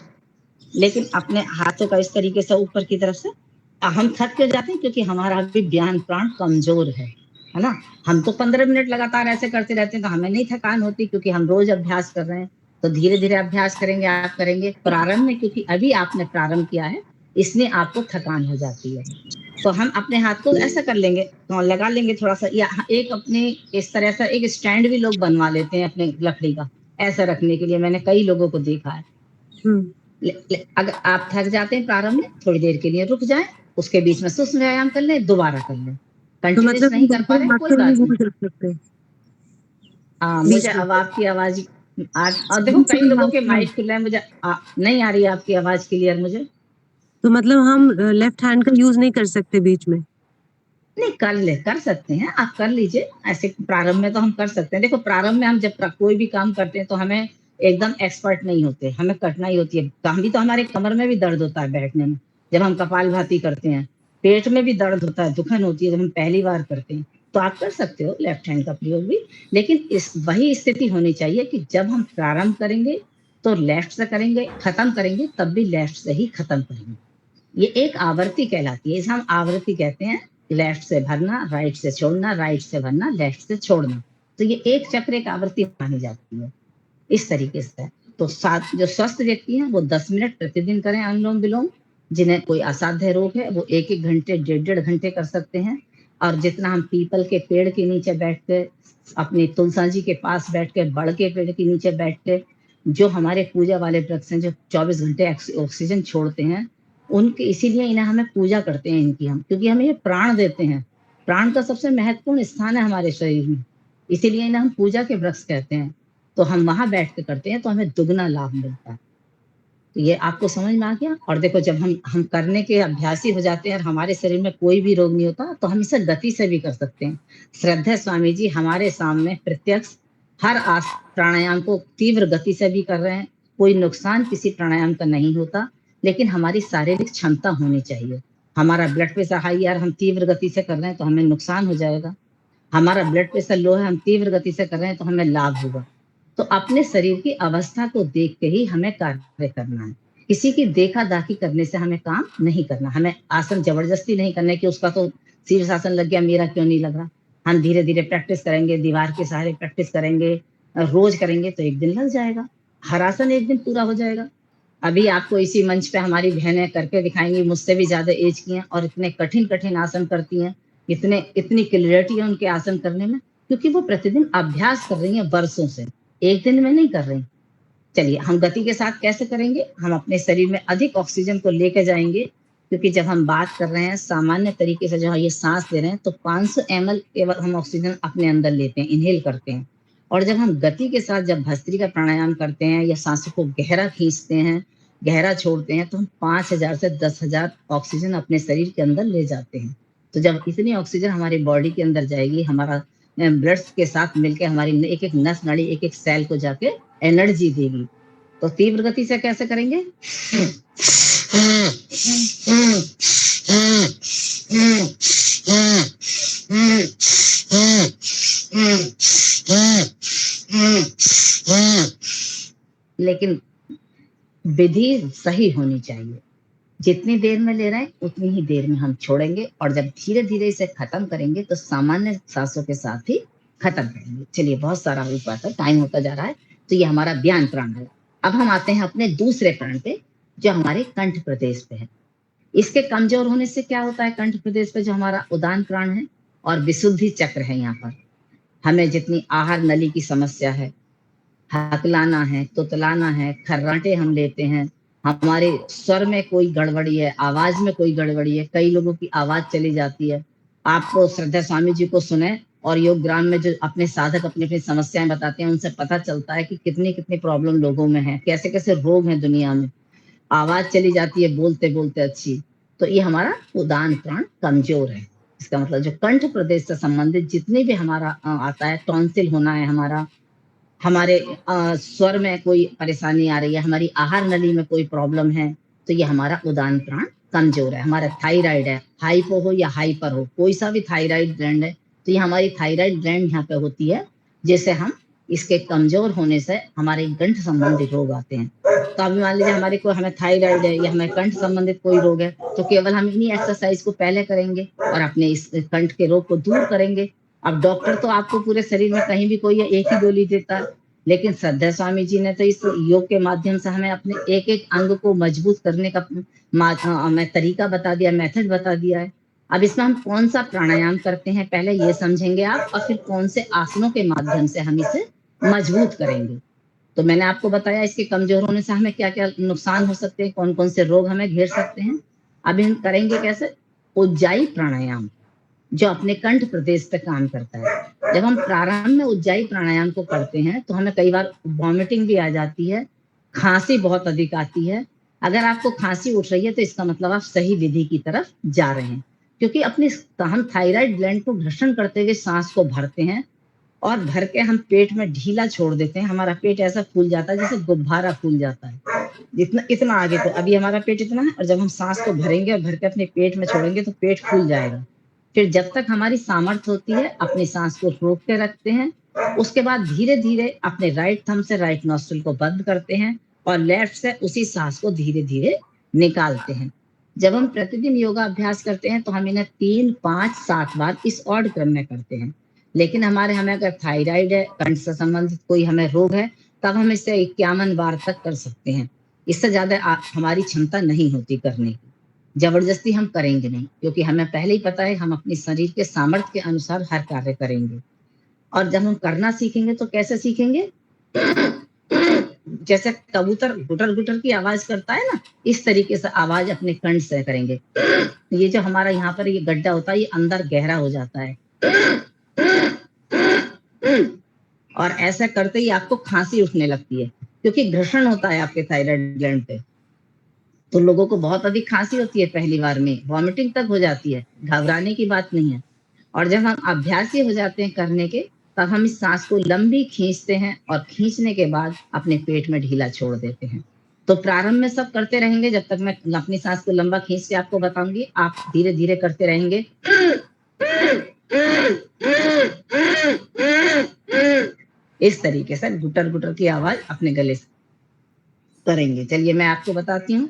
लेकिन अपने हाथों का इस तरीके से ऊपर की तरफ से। हम थक क्यों जाते हैं? क्योंकि हमारा भी ज्ञान प्राण कमजोर है ना। हम तो 15 मिनट लगातार ऐसे करते रहते हैं तो हमें नहीं थकान होती, क्योंकि हम रोज अभ्यास कर रहे हैं। तो धीरे धीरे अभ्यास करेंगे, आप करेंगे प्रारंभ में, क्योंकि अभी आपने प्रारंभ किया है, इसलिए आपको थकान हो जाती है। तो हम अपने हाथ को ऐसा कर लेंगे, तो लगा लेंगे थोड़ा सा, या एक अपने इस तरह से एक स्टैंड भी लोग बनवा लेते हैं अपने लकड़ी का, ऐसा रखने के लिए। मैंने कई लोगों को देखा है। अगर आप थक जाते हैं प्रारंभ में, थोड़ी देर के लिए रुक जाएं, उसके बीच में सूक्ष्म व्यायाम कर लें, दोबारा कर लें। तो कंटिन्यूस मतलब हम नहीं कर पा बिल्कुल रहे हैं, हाथ कोई का बात यूज नहीं। नहीं कर सकते मुझे बीच में? अब आपकी आवाज आज, और देखो बीच कई में लोगों के हाथ, माइक खुल रहे हैं, मुझे नहीं आ रही है आपकी आवाज क्लियर मुझे। तो मतलब हम लेफ्ट हैंड का यूज नहीं कर सकते बीच में? नहीं, कर सकते हैं, आप कर लीजिए। ऐसे प्रारंभ में तो हम कर सकते हैं। देखो, प्रारंभ में हम जब कोई भी काम करते हैं तो हमें एकदम एक्सपर्ट नहीं होते, हमें कठिनाई होती है। काम भी तो हमारे कमर में भी दर्द होता है बैठने में, जब हम कपालभाति करते हैं। पेट में भी दर्द होता है, दुखन होती है जब हम पहली बार करते हैं। तो आप कर सकते हो लेफ्ट हैंड का प्रयोग भी, लेकिन इस वही स्थिति होनी चाहिए कि जब हम प्रारंभ करेंगे तो लेफ्ट से करेंगे, खत्म करेंगे तब भी लेफ्ट से ही खत्म करेंगे। ये एक आवृत्ति कहलाती है, इसे हम आवृत्ति कहते हैं। लेफ्ट से भरना, राइट से छोड़ना, राइट से भरना, लेफ्ट से छोड़ना। तो ये एक चक्र, एक आवृत्ति मानी जाती है इस तरीके से। तो साथ जो स्वस्थ व्यक्ति हैं वो 10 मिनट प्रतिदिन करें अनुलोम विलोम। जिन्हें कोई असाध्य रोग है वो 1-1 घंटे, 1.5-1.5 घंटे कर सकते हैं। और जितना हम पीपल के पेड़ के नीचे बैठ के, अपनी तुलसा जी के पास बैठ के, बड़ के पेड़ के नीचे बैठ के, जो हमारे पूजा वाले वृक्ष हैं जो 24 घंटे ऑक्सीजन छोड़ते हैं, उनके, इसीलिए इन्हें हमें पूजा करते हैं इनकी हम, क्योंकि हमें ये प्राण देते हैं। प्राण का सबसे महत्वपूर्ण स्थान है हमारे शरीर में, इसीलिए इन्हें हम पूजा के वृक्ष कहते हैं। तो हम वहां बैठ के करते हैं तो हमें दुगना लाभ मिलता है। तो ये आपको समझ में आ गया। और देखो, जब हम करने के अभ्यासी हो जाते हैं और हमारे शरीर में कोई भी रोग नहीं होता, तो हम इसे गति से भी कर सकते हैं। श्रद्धेय स्वामी जी हमारे सामने प्रत्यक्ष हर प्राणायाम को तीव्र गति से भी कर रहे हैं। कोई नुकसान किसी प्राणायाम का नहीं होता, लेकिन हमारी शारीरिक क्षमता होनी चाहिए। हमारा ब्लड प्रेशर हाई है और हम तीव्र गति से कर रहे हैं तो हमें नुकसान हो जाएगा। हमारा ब्लड प्रेशर लो है, हम तीव्र गति से कर रहे हैं तो हमें लाभ होगा। तो अपने शरीर की अवस्था को देख के ही हमें कार्य करना है। किसी की देखा-दाखी करने से हमें काम नहीं करना। हमें आसन जबरदस्ती नहीं करना है कि उसका तो शीर्षासन लग गया, मेरा क्यों नहीं लग रहा। हम धीरे-धीरे प्रैक्टिस करेंगे, दीवार के सहारे प्रैक्टिस करेंगे, रोज करेंगे तो एक दिन लग जाएगा। हर आसन एक दिन पूरा हो जाएगा। अभी आपको इसी मंच पे हमारी बहनें करके दिखाएँगी, मुझसे भी ज़्यादा एज की हैं और इतने कठिन-कठिन आसन करती हैं। इतनी क्लैरिटी है उनके आसन करने में, क्योंकि वो प्रतिदिन अभ्यास कर रही हैं वर्षों से, एक दिन में नहीं कर रही। चलिए, हम गति के साथ कैसे करेंगे? हम अपने शरीर में अधिक ऑक्सीजन को लेके जाएँगे, क्योंकि जब हम बात कर रहे हैं सामान्य तरीके से, जब ये साँस ले रहे हैं तो 500 ml केवल हम ऑक्सीजन अपने अंदर लेते हैं, इन्हेल करते हैं। और जब हम गति के साथ जब भस्त्रिका प्राणायाम करते हैं या सांसों को गहरा खींचते हैं, गहरा छोड़ते हैं, तो हम 5000 से 10,000 ऑक्सीजन अपने शरीर के अंदर ले जाते हैं। तो जब इतनी ऑक्सीजन हमारी बॉडी के अंदर जाएगी, हमारा ब्लड के साथ मिलके हमारी एक-एक नस नाड़ी, एक-एक सेल को जाके एनर्जी देगी। तो तीव्र गति से कैसे करेंगे? विधि सही होनी चाहिए। जितनी देर में ले रहे हैं उतनी ही देर में हम छोड़ेंगे और जब धीरे-धीरे इसे खत्म करेंगे तो सामान्य सांसों के साथ ही खत्म करेंगे। चलिए बहुत सारा हो पाता है, टाइम होता जा रहा है, तो ये हमारा व्यान प्राण है। अब हम आते हैं अपने दूसरे प्राण पे जो हमारे कंठ प्रदेश पे है। इसके कमजोर होने से क्या होता है कंठ प्रदेश पे जो हमारा उदान प्राण है और विशुद्धि चक्र है यहाँ पर। हमें जितनी आहार नली की समस्या है, हकलाना है, तुतलाना है, खर्राटे हम लेते हैं, हमारे स्वर में कोई गड़बड़ी है, आवाज में कोई गड़बड़ी है, कई लोगों की आवाज चली जाती है। आपको श्रद्धा स्वामी जी को सुने और योग ग्राम में जो अपने साधक अपनी अपनी समस्याएं बताते हैं उनसे पता चलता है कि कितनी कितनी प्रॉब्लम लोगों में है, कैसे कैसे रोग हैं दुनिया में। आवाज चली जाती है बोलते बोलते अच्छी, तो ये हमारा उदान प्राण कमजोर है। इसका मतलब जो कंठ प्रदेश से संबंधित जितने भी हमारा आता है, टॉन्सिल होना है हमारा, हमारे स्वर में कोई परेशानी आ रही है, हमारी आहार नली में कोई प्रॉब्लम है, तो ये हमारा उदान प्राण कमजोर है। हमारा थायराइड है, हाइपो हो या हाइपर हो, कोई सा भी थायराइड ग्लैंड है, तो ये हमारी थायराइड ग्लैंड यहाँ पे होती है, जिससे हम इसके कमजोर होने से हमारे कंठ संबंधित रोग आते हैं। तो अभी मान लीजिए हमारे को हमें थायराइड है या हमें कंठ संबंधित कोई रोग है, तो केवल हम इन्हीं एक्सरसाइज को पहले करेंगे और अपने इस कंठ के रोग को दूर करेंगे। अब डॉक्टर तो आपको पूरे शरीर में कहीं भी कोई एक ही गोली देता है, लेकिन श्रद्धा स्वामी जी ने तो इस योग के माध्यम से हमें अपने एक एक अंग को मजबूत करने का तरीका बता दिया, मेथड बता दिया है। अब इसमें हम कौन सा प्राणायाम करते हैं पहले ये समझेंगे आप, और फिर कौन से आसनों के माध्यम से हम इसे मजबूत करेंगे। तो मैंने आपको बताया इसके कमजोर होने से हमें क्या क्या नुकसान हो सकते हैं, कौन कौन से रोग हमें घेर सकते हैं। अभी हम करेंगे कैसे, उज्जाई प्राणायाम जो अपने कंठ प्रदेश पे काम करता है। जब हम प्रारंभ में उज्जाई प्राणायाम को करते हैं तो हमें कई बार वॉमिटिंग भी आ जाती है, खांसी बहुत अधिक आती है। अगर आपको खांसी उठ रही है तो इसका मतलब आप सही विधि की तरफ जा रहे हैं, क्योंकि अपनी हम थायराइड ग्लैंड को घर्षण करते हुए सांस को भरते हैं और भर के हम पेट में ढीला छोड़ देते हैं। हमारा पेट ऐसा फूल जाता है जैसे गुब्बारा फूल जाता है, जितना इतना आगे। तो अभी हमारा पेट इतना है और जब हम सांस को भरेंगे और भर के अपने पेट में छोड़ेंगे तो पेट फूल जाएगा। फिर जब तक हमारी सामर्थ्य होती है अपनी सांस को रोक के रखते हैं, उसके बाद धीरे धीरे अपने राइट थंब से राइट नॉस्ट्रिल को बंद करते हैं और लेफ्ट से उसी सांस को धीरे धीरे निकालते हैं। जब हम प्रतिदिन योगा अभ्यास करते हैं तो हम इन्हें 3, 5, 7 बार इस ऑड क्रम में करते हैं। लेकिन हमें अगर थायराइड है, कंठ से संबंधित कोई हमें रोग है, तब हम इसे 51 बार तक कर सकते हैं। इससे ज्यादा हमारी क्षमता नहीं होती करने की। जबरदस्ती हम करेंगे नहीं, क्योंकि हमें पहले ही पता है हम अपनी शरीर के सामर्थ्य के अनुसार हर कार्य करेंगे। और जब हम करना सीखेंगे तो कैसे सीखेंगे, जैसे कबूतर गुटर गुटर की आवाज करता है ना, इस तरीके से आवाज अपने कंठ से करेंगे। ये जो हमारा यहाँ पर ये गड्ढा होता है ये अंदर गहरा हो जाता है, और ऐसा करते ही आपको खांसी उठने लगती है, क्योंकि घर्षण होता है आपके थायराइड ग्लैंड पे। तो लोगों को बहुत अधिक खांसी होती है, पहली बार में वॉमिटिंग तक हो जाती है, घबराने की बात नहीं है। और जब हम अभ्यासी हो जाते हैं करने के, तब हम इस सांस को लंबी खींचते हैं और खींचने के बाद अपने पेट में ढीला छोड़ देते हैं। तो प्रारंभ में सब करते रहेंगे, जब तक मैं अपनी सांस को लंबा खींच के आपको बताऊंगी, आप धीरे धीरे करते रहेंगे। इस तरीके से गुटर गुटर की आवाज अपने गले से करेंगे। चलिए मैं आपको बताती हूँ।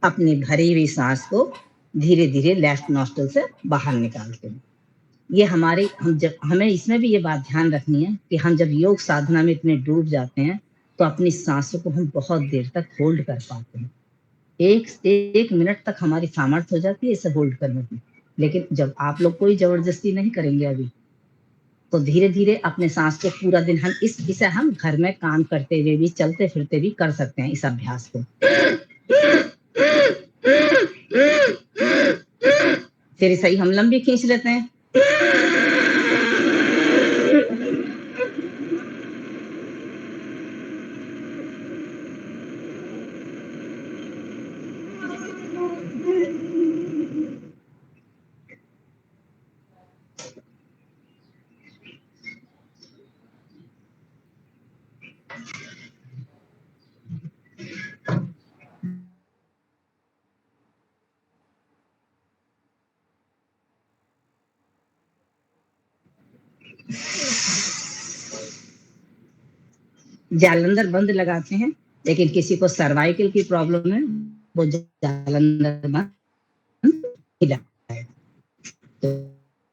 अपनी भरी हुई सांस को धीरे धीरे लेफ्ट नॉस्ट्रिल से बाहर निकालते हैं। ये हमारे हमें इसमें भी ये बात ध्यान रखनी है कि हम जब योग साधना में इतने डूब जाते हैं तो अपनी सांसों को हम बहुत देर तक होल्ड कर पाते हैं। एक मिनट तक हमारी सामर्थ्य हो जाती है इसे होल्ड करने की। लेकिन जब आप लोग कोई जबरदस्ती नहीं करेंगे अभी, तो धीरे धीरे अपने सांस को पूरा दिन हम इसे हम घर में काम करते हुए भी, चलते फिरते भी कर सकते हैं इस अभ्यास को। फिर सही हम लंबी खींच लेते हैं। जालंधर बंद लगाते हैं, लेकिन किसी को सर्वाइकल की प्रॉब्लम है वो जालंधर बंद नहीं लगाता है। तो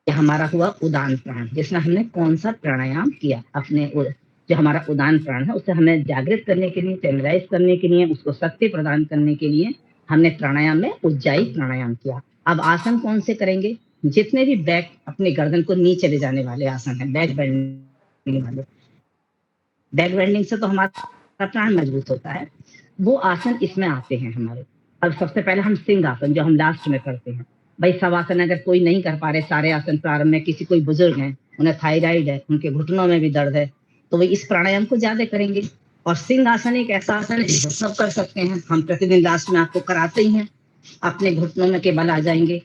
ये हमारा हुआ उदान प्राण, जिसमें हमने कौन सा प्राणायाम किया। अपने जो हमारा उदान प्राण है उसे हमें जागृत करने के लिए, चैनलाइज करने के लिए, उसको शक्ति प्रदान करने के लिए हमने प्राणायाम में उज्जाई प्राणायाम किया। अब आसन कौन से करेंगे? जितने भी बैक अपने गर्दन को नीचे ले जाने वाले आसन है, बैक बेंडिंग वाले, बैक बेंडिंग से तो हमारा प्राण मजबूत होता है, वो आसन इसमें आते हैं हमारे। अब सबसे पहले हम सिंह आसन, जो हम लास्ट में करते हैं। भाई सब आसन अगर कोई नहीं कर पा रहे, सारे आसन प्रारंभ में, किसी कोई बुजुर्ग हैं, उन्हें थायराइड है, उनके घुटनों में भी दर्द है, तो वो इस प्राणायाम को ज्यादा करेंगे। और सिंह आसन एक ऐसा आसन है जिसे सब कर सकते हैं, हम प्रतिदिन लास्ट में आपको कराते ही हैं। अपने घुटनों में के बल आ जाएंगे,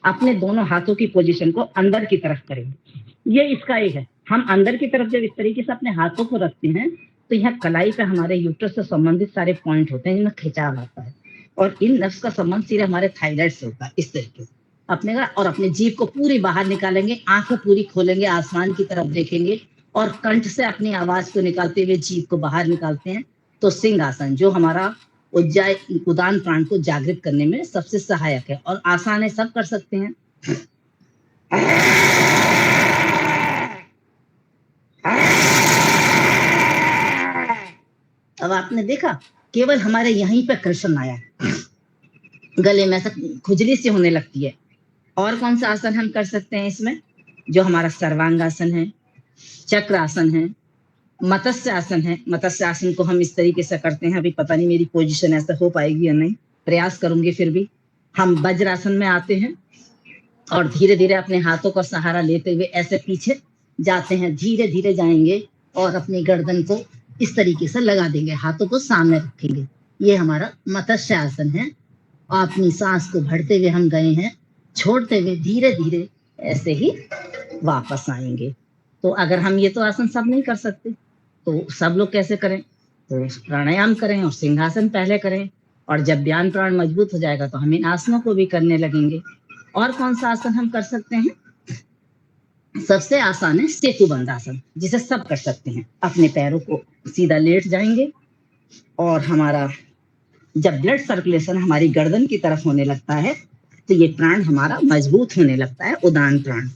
अपने दोनों हाथों की पोजीशन को अंदर की तरफ करेंगे। ये इसका एक है, हम अंदर की तरफ जब इस तरीके से अपने हाथों को रखते हैं तो यहाँ कलाई पे हमारे यूट्रस से संबंधित सारे पॉइंट होते हैं जिनमें खिंचाव आता है, और इन नर्व्स का संबंध सीधे हमारे थायराइड से होता है। इस तरीके से अपने का, और अपनी जीभ को पूरी बाहर निकालेंगे, आंखें पूरी खोलेंगे, आसमान की तरफ देखेंगे और कंठ से अपनी आवाज को निकालते हुए जीभ को बाहर निकालते हैं। तो सिंह आसन जो हमारा उदान प्राण को जागृत करने में सबसे सहायक है और आसान है, सब कर सकते हैं। अब आपने देखा केवल हमारे यहीं पे कृष्ण आया, गले में ऐसा खुजली सी होने लगती है। और कौन सा आसन हम कर सकते हैं इसमें? जो हमारा सर्वांगासन है, चक्र आसन है, मत्स्य आसन है। मत्स्य आसन को हम इस तरीके से करते हैं, अभी पता नहीं मेरी पोजीशन ऐसा हो पाएगी या नहीं, प्रयास करूंगी। फिर भी हम वज्रासन में आते हैं और धीरे धीरे अपने हाथों का सहारा लेते हुए ऐसे पीछे जाते हैं, धीरे धीरे जाएंगे और अपनी गर्दन को इस तरीके से लगा देंगे, हाथों को सामने रखेंगे। ये हमारा मत्स्य आसन है। अपनी सांस को भरते हुए हम गए हैं, छोड़ते हुए धीरे धीरे ऐसे ही वापस आएंगे। तो अगर हम ये तो आसन सब नहीं कर सकते, तो सब लोग कैसे करें? तो प्राणायाम करें और सिंहासन पहले करें, और जब ज्ञान प्राण मजबूत हो जाएगा तो हम इन आसनों को भी करने लगेंगे। और कौन सा आसन हम कर सकते हैं? सबसे आसान है सेतु बंद आसन, जिसे सब कर सकते हैं। अपने पैरों को सीधा लेट जाएंगे और हमारा जब ब्लड सर्कुलेशन हमारी गर्दन की तरफ होने लगता है तो ये प्राण हमारा मजबूत होने लगता है, उदान प्राण।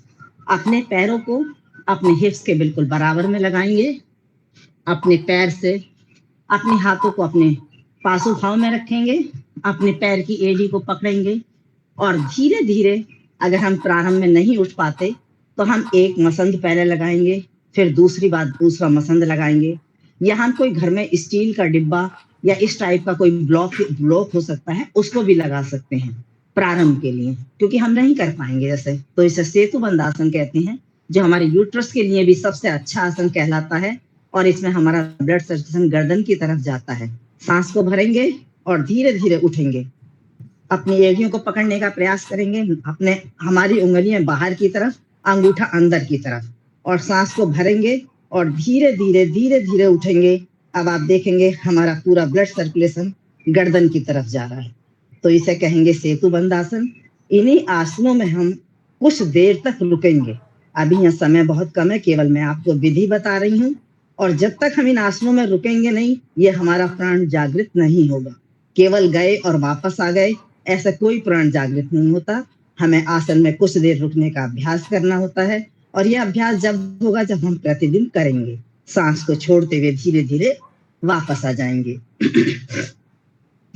अपने पैरों को अपने हिप्स के बिल्कुल बराबर में लगाएंगे, अपने पैर से अपने हाथों को अपने पासु भाव में रखेंगे, अपने पैर की एड़ी को पकड़ेंगे और धीरे धीरे, अगर हम प्रारंभ में नहीं उठ पाते तो हम एक मसंद पहले लगाएंगे, फिर दूसरी बार दूसरा मसंद लगाएंगे, या हम कोई घर में स्टील का डिब्बा या इस टाइप का कोई ब्लॉक हो सकता है, उसको भी लगा सकते हैं प्रारंभ के लिए, क्योंकि हम नहीं कर पाएंगे जैसे। तो इसे सेतु बंद आसन कहते हैं, जो हमारे यूट्रस के लिए भी सबसे अच्छा आसन कहलाता है, और इसमें हमारा ब्लड सर्कुलेशन गर्दन की तरफ जाता है। सांस को भरेंगे और धीरे धीरे उठेंगे, अपनी एड़ियों को पकड़ने का प्रयास करेंगे, अपने हमारी उंगलियां बाहर की तरफ, अंगूठा अंदर की तरफ, और सांस को भरेंगे और धीरे धीरे धीरे धीरे उठेंगे। अब आप देखेंगे हमारा पूरा ब्लड सर्कुलेशन गर्दन की तरफ जा रहा है। तो इसे कहेंगे सेतु बंद आसन। इन्हीं आसनों में हम कुछ देर तक रुकेंगे। अभी यहाँ समय बहुत कम है, केवल मैं आपको विधि बता रही हूँ, और जब तक हम इन आसनों में रुकेंगे नहीं, ये हमारा प्राण जागृत नहीं होगा। केवल गए और वापस आ गए, ऐसा कोई प्राण जागृत नहीं होता। हमें आसन में कुछ देर रुकने का अभ्यास करना होता है, और यह अभ्यास जब होगा जब हम प्रतिदिन करेंगे। सांस को छोड़ते हुए धीरे धीरे वापस आ जाएंगे।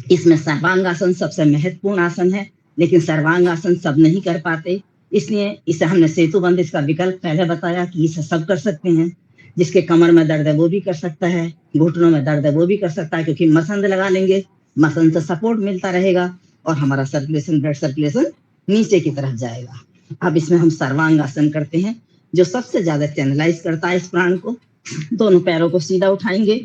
इसमें सर्वांगासन सबसे महत्वपूर्ण आसन है, लेकिन सर्वांगासन सब नहीं कर पाते, इसलिए इसे हमने सेतु बंदिश का विकल्प पहले बताया कि इसे सब कर सकते हैं। जिसके कमर में दर्द है वो भी कर सकता है, घुटनों में दर्द है वो भी कर सकता है, क्योंकि मसंद लगा लेंगे, मसंद से सपोर्ट मिलता रहेगा और हमारा सर्कुलेशन, ब्लड सर्कुलेशन नीचे की तरफ जाएगा। अब इसमें हम सर्वांगासन करते हैं, जो सबसे ज्यादा चैनलाइज करता है इस प्राण को। दोनों पैरों को सीधा उठाएंगे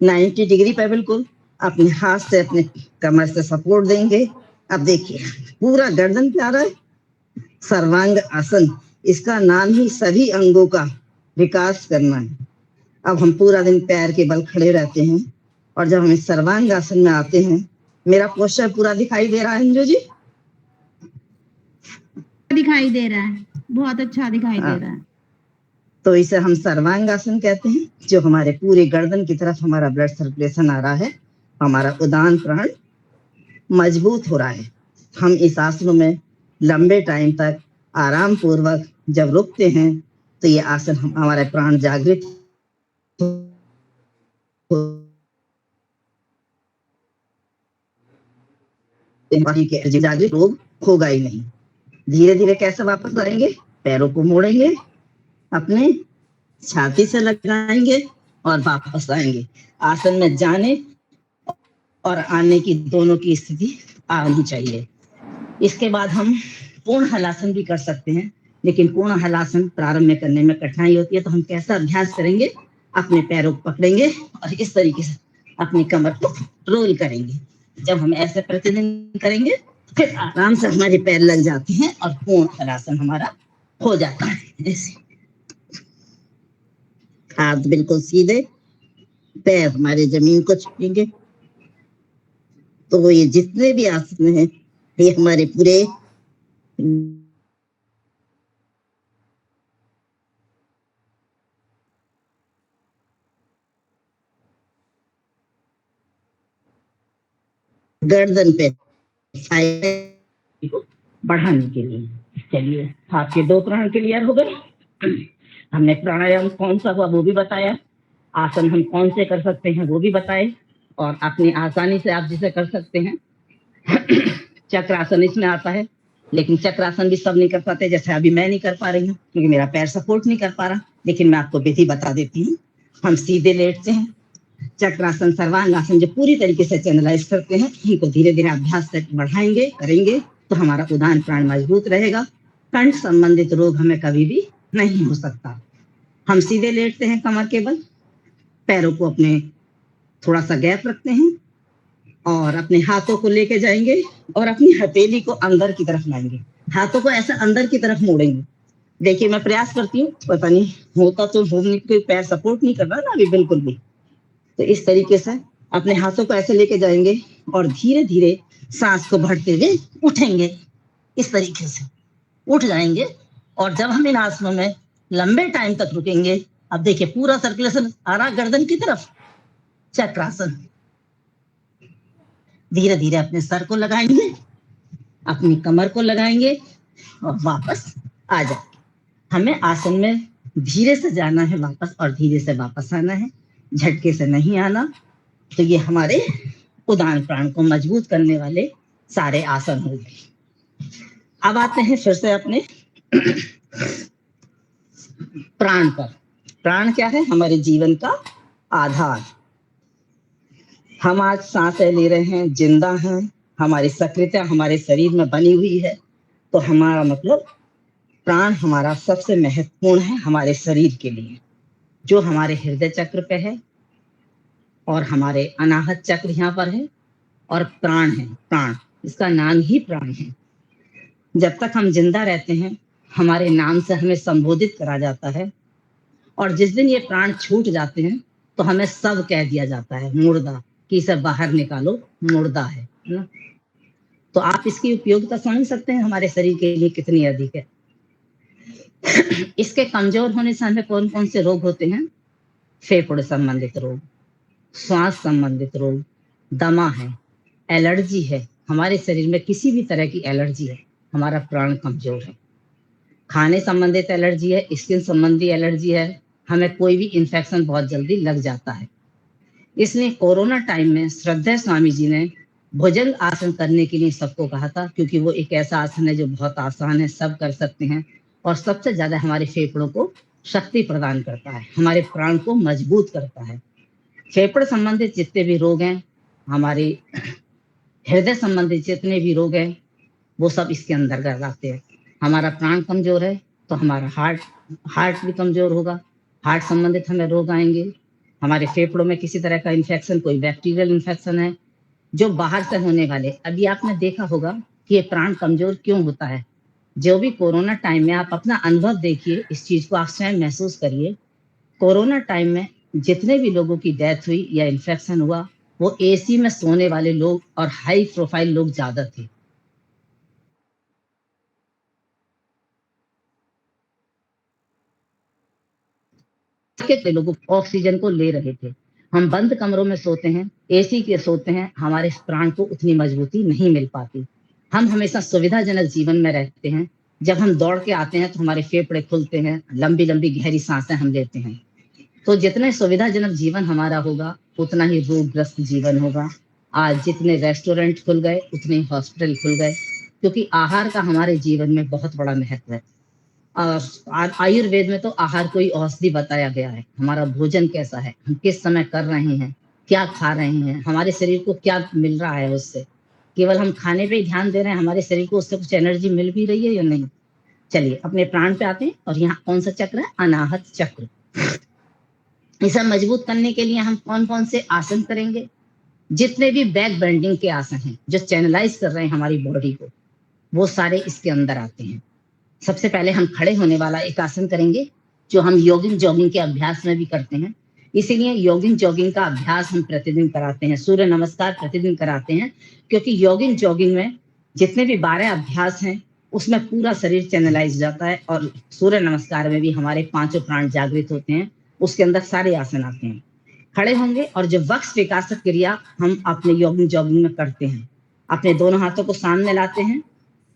90 डिग्री पे, बिल्कुल अपने हाथ से अपने कमर से सपोर्ट देंगे। अब देखिए पूरा गर्दन पे आ रहा है, सर्वांग आसन, इसका नाम ही सभी अंगों का विकास करना है। अब हम पूरा दिन पैर के बल खड़े रहते हैं और जब हम इस सर्वांग आसन में आते हैं, मेरा पोस्चर पूरा दिखाई दे रहा है अंजू जी? दिखाई दे रहा है, बहुत अच्छा दिखाई दे हाँ। रहा है। तो इसे हम सर्वांग आसन कहते हैं, जो हमारे पूरे गर्दन की तरफ हमारा ब्लड सर्कुलेशन आ रहा है, हमारा उदान प्राण मजबूत हो रहा है। हम इस आसन में लंबे टाइम तक आराम पूर्वक जब रुकते हैं तो ये आसन हमारे प्राण जागृत जागृत रोग होगा ही नहीं। धीरे धीरे कैसे वापस आएंगे? पैरों को मोड़ेंगे, अपने छाती से लगाएंगे और वापस आएंगे। आसन में जाने और आने की दोनों की स्थिति आनी चाहिए। इसके बाद हम पूर्ण हलासन भी कर सकते हैं, लेकिन पूर्ण हलासन प्रारंभ में करने में कठिनाई होती है। तो हम कैसा अभ्यास करेंगे? अपने पैरों को पकड़ेंगे और इस तरीके से अपनी कमर को रोल करेंगे। जब हम ऐसे प्रतिदिन करेंगे फिर आराम से हमारे पैर लग जाते हैं और पूर्ण हलासन हमारा हो जाता है। ऐसे हाथ बिल्कुल सीधे, पैर हमारे जमीन को छुएंगे। तो ये जितने भी आसन हैं ये हमारे पूरे गर्दन पे बढ़ाने के लिए। चलिए, आपके 2 प्राण क्लियर हो गए। हमने प्राणायाम कौन सा हुआ वो भी बताया, आसन हम कौन से कर सकते हैं वो भी बताए, और अपनी आसानी से आप जिसे कर सकते हैं। चक्रासन इसमें आता है, लेकिन चक्रासन भी सब नहीं कर पाते, जैसे अभी मैं नहीं कर पा रही हूँ क्योंकि मेरा पैर सपोर्ट नहीं कर पा रहा। लेकिन मैं आपको विधि बता देती हूँ। हम सीधे लेटते हैं, चक्रासन, सर्वांगासन जो पूरी तरीके से चैनलाइज करते हैं, इनको धीरे धीरे अभ्यास से बढ़ाएंगे, करेंगे तो हमारा उदान प्राण मजबूत रहेगा। कंठ संबंधित रोग हमें कभी भी नहीं हो सकता। हम सीधे लेटते हैं कमर के बल, पैरों को अपने थोड़ा सा गैप रखते हैं और अपने हाथों को लेके जाएंगे और अपनी हथेली को अंदर की तरफ लाएंगे। हाथों को ऐसे अंदर की तरफ मोड़ेंगे। देखिए मैं प्रयास करती हूँ, पता नहीं होता तो होने कोई पैर सपोर्ट नहीं कर रहा ना अभी बिल्कुल भी। तो इस तरीके से अपने हाथों को ऐसे लेके जाएंगे और धीरे धीरे सांस को भरते हुए उठेंगे। इस तरीके से उठ जाएंगे और जब हम इन आसनों में लंबे टाइम तक रुकेंगे, अब देखिए पूरा सर्कुलेशन आ रहा गर्दन की तरफ। चक्रासन, धीरे धीरे अपने सर को लगाएंगे, अपनी कमर को लगाएंगे और वापस आ जाएंगे। हमें आसन में धीरे से जाना है वापस और धीरे से वापस आना है, झटके से नहीं आना। तो ये हमारे उदान प्राण को मजबूत करने वाले सारे आसन हो गए। अब आते हैं फिर से अपने प्राण पर। प्राण क्या है? हमारे जीवन का आधार। हम आज सांसें ले रहे हैं, जिंदा हैं, हमारी सक्रियता हमारे शरीर में बनी हुई है। तो हमारा मतलब प्राण हमारा सबसे महत्वपूर्ण है हमारे शरीर के लिए, जो हमारे हृदय चक्र पे है और हमारे अनाहत चक्र यहाँ पर है और प्राण है। प्राण, इसका नाम ही प्राण है। जब तक हम जिंदा रहते हैं हमारे नाम से हमें संबोधित करा जाता है, और जिस दिन ये प्राण छूट जाते हैं तो हमें सब कह दिया जाता है, मुर्दा, कि इसे बाहर निकालो, मुर्दा है ना। तो आप इसकी उपयोगिता समझ सकते हैं हमारे शरीर के लिए कितनी अधिक है। इसके कमजोर होने से हमें कौन कौन से रोग होते हैं? फेफड़े संबंधित रोग, श्वास संबंधित रोग, दमा है, एलर्जी है। हमारे शरीर में किसी भी तरह की एलर्जी है, हमारा प्राण कमजोर है। खाने संबंधित एलर्जी है, स्किन संबंधी एलर्जी है, हमें कोई भी इन्फेक्शन बहुत जल्दी लग जाता है। इसलिए कोरोना टाइम में श्रद्धेय स्वामी जी ने भुजंग आसन करने के लिए सबको कहा था, क्योंकि वो एक ऐसा आसन है जो बहुत आसान है, सब कर सकते हैं और सबसे ज्यादा हमारे फेफड़ों को शक्ति प्रदान करता है, हमारे प्राण को मजबूत करता है। फेफड़े संबंधित जितने भी रोग हैं, हमारे हृदय संबंधित जितने भी रोग हैं, वो सब इसके अंतर्गत आते हैं। हमारा प्राण कमजोर है तो हमारा हार्ट भी कमजोर होगा, हार्ट संबंधित हमें रोग आएंगे। हमारे फेफड़ों में किसी तरह का इन्फेक्शन, कोई बैक्टीरियल इन्फेक्शन है जो बाहर से होने वाले, अभी आपने देखा होगा कि ये प्राण कमजोर क्यों होता है। जो भी कोरोना टाइम में आप अपना अनुभव देखिए, इस चीज को आप स्वयं महसूस करिए। कोरोना टाइम में जितने भी लोगों की डेथ हुई या इन्फेक्शन हुआ, वो एसी में सोने वाले लोग और हाई प्रोफाइल लोग ज्यादा थे। के लोगों ऑक्सीजन को ले रहे थे। हम बंद कमरों में सोते हैं, एसी के सोते हैं, हमारे प्राण को उतनी मजबूती नहीं मिल पाती। हम हमेशा सुविधाजनक जीवन में रहते हैं। जब हम दौड़ के आते हैं तो हमारे फेफड़े खुलते हैं, लंबी लंबी गहरी सांसें हम लेते हैं। तो जितने सुविधाजनक जीवन हमारा होगा, उतना ही रोगग्रस्त जीवन होगा। आज जितने रेस्टोरेंट खुल गए, उतने हॉस्पिटल खुल गए, क्योंकि आहार का हमारे जीवन में बहुत बड़ा महत्व है। आयुर्वेद में तो आहार को ही औषधि बताया गया है। हमारा भोजन कैसा है, हम किस समय कर रहे हैं, क्या खा रहे हैं, हमारे शरीर को क्या मिल रहा है उससे। केवल हम खाने पे ही ध्यान दे रहे हैं, हमारे शरीर को उससे कुछ एनर्जी मिल भी रही है या नहीं। चलिए अपने प्राण पे आते हैं, और यहाँ कौन सा चक्र है, अनाहत चक्र। इसे मजबूत करने के लिए हम कौन कौन से आसन करेंगे। जितने भी बैक बेंडिंग के आसन हैं जो चैनलाइज कर रहे हैं हमारी बॉडी को, वो सारे इसके अंदर आते हैं। सबसे पहले हम खड़े होने वाला एक आसन करेंगे, जो हम योगिंग जॉगिंग के अभ्यास में भी करते हैं। इसीलिए योगिंग जॉगिंग का अभ्यास हम प्रतिदिन कराते हैं, सूर्य नमस्कार प्रतिदिन कराते हैं, क्योंकि योगिंग जॉगिंग में जितने भी 12 अभ्यास हैं उसमें पूरा शरीर चैनलाइज जाता है, और सूर्य नमस्कार में भी हमारे 5 प्राण जागृत होते हैं, उसके अंदर सारे आसन आते हैं। खड़े होंगे और जो वक्ष विकासक क्रिया हम अपने योगिंग जॉगिंग में करते हैं, अपने दोनों हाथों को सामने लाते हैं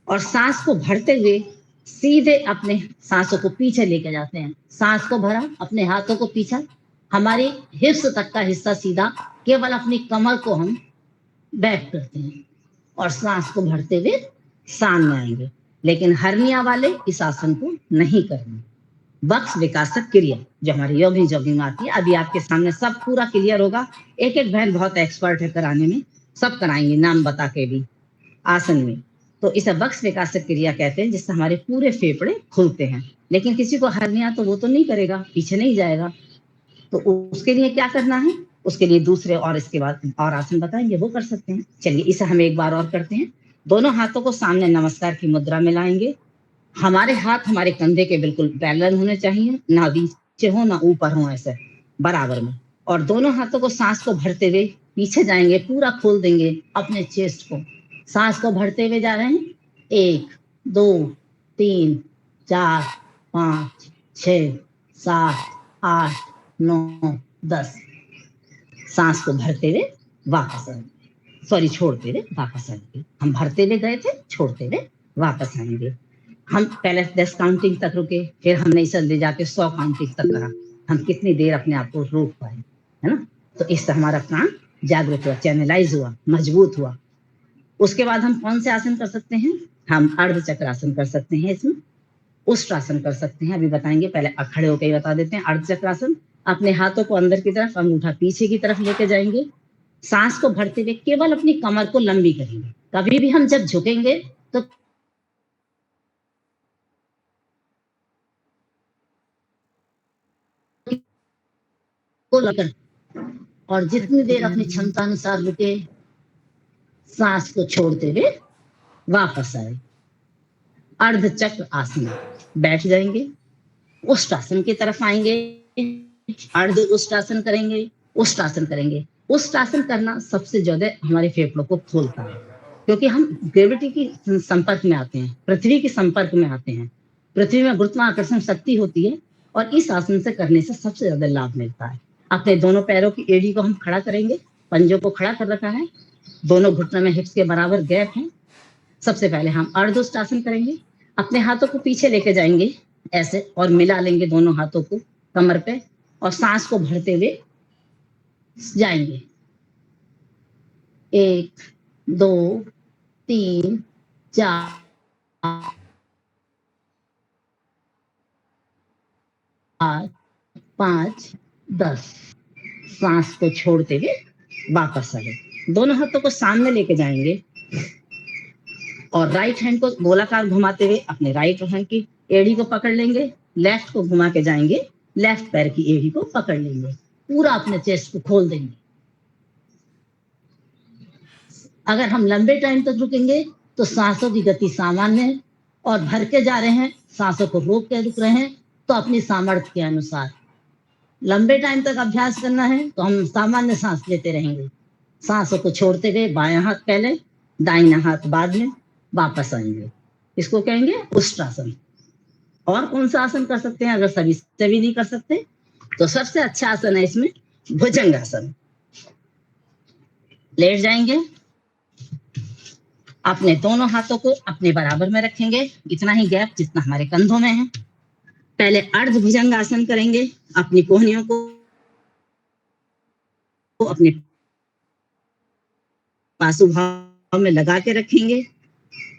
और सांस को भरते हुए सीधे अपने सांसों को पीछे लेके जाते हैं। सांस को भरा, अपने हाथों को पीछे, हमारी हिप्स तक का हिस्सा सीधा, केवल अपनी कमर को हम बैक करते हैं और सांस को भरते हुए सामने आएंगे। लेकिन हर्निया वाले इस आसन को नहीं करना। वक्ष विकासक क्रिया जो हमारी योगिंग जॉगिंग में आती है, अभी आपके सामने सब पूरा क्लियर होगा। एक एक बहन बहुत एक्सपर्ट है कराने में, सब कराएंगे नाम बता के भी आसन में। तो इसे वक्ष विकासक क्रिया कहते हैं, जिससे हमारे पूरे फेफड़े खुलते हैं। लेकिन किसी को हर्निया तो वो तो नहीं करेगा, पीछे नहीं जाएगा, तो उसके लिए क्या करना है, उसके लिए दूसरे और इसके बाद और आसन बताएंगे, वो कर सकते हैं। चलिए इसे हम एक बार और करते हैं। दोनों हाथों को सामने नमस्कार की मुद्रा में लाएंगे। हमारे हाथ हमारे कंधे के बिल्कुल पैरेलल होने चाहिए, ना नीचे हो ना ऊपर हो, ऐसे बराबर में। और दोनों हाथों को सांस को भरते हुए पीछे जाएंगे, पूरा खोल देंगे अपने चेस्ट को। सांस को भरते हुए जा रहे हैं, 1 2 3 4 5 6 7 8 9 10। सांस को भरते हुए वापस आएंगे, सॉरी छोड़ते हुए वापस आएंगे। हम भरते हुए गए थे, छोड़ते हुए वापस आएंगे। हम पहले 10 काउंटिंग तक रुके, फिर हमने इसे ले जाके 100 काउंटिंग तक करा। हम कितनी देर अपने आप को रोक पाए, है ना। तो इससे हमारा प्राण जागृत हुआ, चैनलाइज हुआ, मजबूत हुआ। उसके बाद हम कौन से आसन कर सकते हैं, हम अर्ध चक्रासन कर सकते हैं, इसमें उष्ट्रासन कर सकते हैं, अभी बताएंगे। पहले खड़े होकर ही बता देते हैं। अर्ध चक्रासन, अपने हाथों को अंदर की तरफ, अंगूठा पीछे की तरफ लेके जाएंगे। सांस को भरते हुए केवल अपनी कमर को लंबी करेंगे। कभी भी हम जब झुकेंगे तो और जितनी देर अपनी क्षमता अनुसार रुके, सांस को छोड़ते हुए वापस आए। अर्ध चक्र आसन, बैठ जाएंगे, उष्ट्रासन की तरफ आएंगे, अर्ध उष्ट्रासन करेंगे, उष्ट्रासन करेंगे। उष्ट्रासन करना सबसे ज्यादा हमारे फेफड़ों को खोलता है, क्योंकि हम ग्रेविटी की संपर्क में आते हैं, पृथ्वी के संपर्क में आते हैं। पृथ्वी में गुरुत्वाकर्षण शक्ति होती है, और इस आसन से करने से सबसे ज्यादा लाभ मिलता है। अपने दोनों पैरों की एड़ी को हम खड़ा करेंगे, पंजों को खड़ा कर रखा है, दोनों घुटनों में हिप्स के बराबर गैप है। सबसे पहले हम अर्ध उष्ट्रासन करेंगे। अपने हाथों को पीछे लेके जाएंगे ऐसे, और मिला लेंगे दोनों हाथों को कमर पे, और सांस को भरते हुए जाएंगे। 1 2 3 4 5 10। सांस को छोड़ते हुए वापस आए। दोनों हाथों को सामने लेके जाएंगे और राइट हैंड को गोलाकार घुमाते हुए अपने राइट हैंड की एड़ी को पकड़ लेंगे। लेफ्ट को घुमा के जाएंगे, लेफ्ट पैर की एड़ी को पकड़ लेंगे। पूरा अपने चेस्ट को खोल देंगे। अगर हम लंबे टाइम तक रुकेंगे तो सांसों की गति सामान्य है, और भर के जा रहे हैं, सांसों को रोक के रुक रहे हैं, तो अपनी सामर्थ्य के अनुसार लंबे टाइम तक अभ्यास करना है तो हम सामान्य सांस लेते रहेंगे। सांसों को छोड़ते हुए बायां हाथ पहले, दाहिना हाथ बाद में वापस आएंगे। इसको कहेंगे उष्ट्रासन। और कौन सा आसन कर सकते हैं? अगर सभी नहीं कर सकते तो सबसे अच्छा आसन है इसमें भुजंगासन। लेट जाएंगे, अपने दोनों हाथों को अपने बराबर में रखेंगे, इतना ही गैप जितना हमारे कंधों में है। पहले अर्ध भुजंगासन करेंगे। अपनी कोहनियों को अपने पार्श्वभाव में लगा के रखेंगे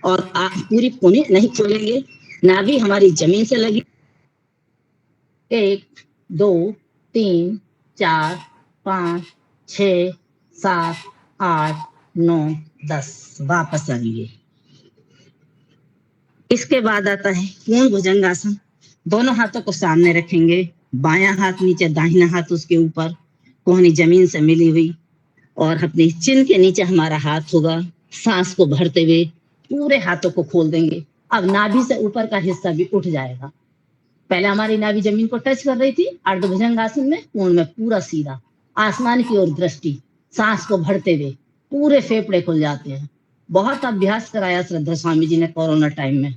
और पूरी कोहनी नहीं खोलेंगे। नाभि हमारी जमीन से लगी। 1 2 3 4 5 6 7 8 9 10। वापस आएंगे। इसके बाद आता है पूर्ण भुजंगासन। दोनों हाथों को सामने रखेंगे, बायां हाथ नीचे, दाहिना हाथ उसके ऊपर, कोहनी जमीन से मिली हुई, और अपने चिन के नीचे हमारा हाथ होगा। सांस को भरते हुए पूरे हाथों को खोल देंगे। अब नाभि से ऊपर का हिस्सा भी उठ जाएगा। पहले हमारी नाभि जमीन को टच कर रही थी, अर्ध भुजंगासन में पूर्ण में पूरा सीधा आसमान की ओर दृष्टि। सांस को भरते हुए पूरे फेफड़े खुल जाते हैं। बहुत अभ्यास कराया श्रद्धा स्वामी जी ने कोरोना टाइम में,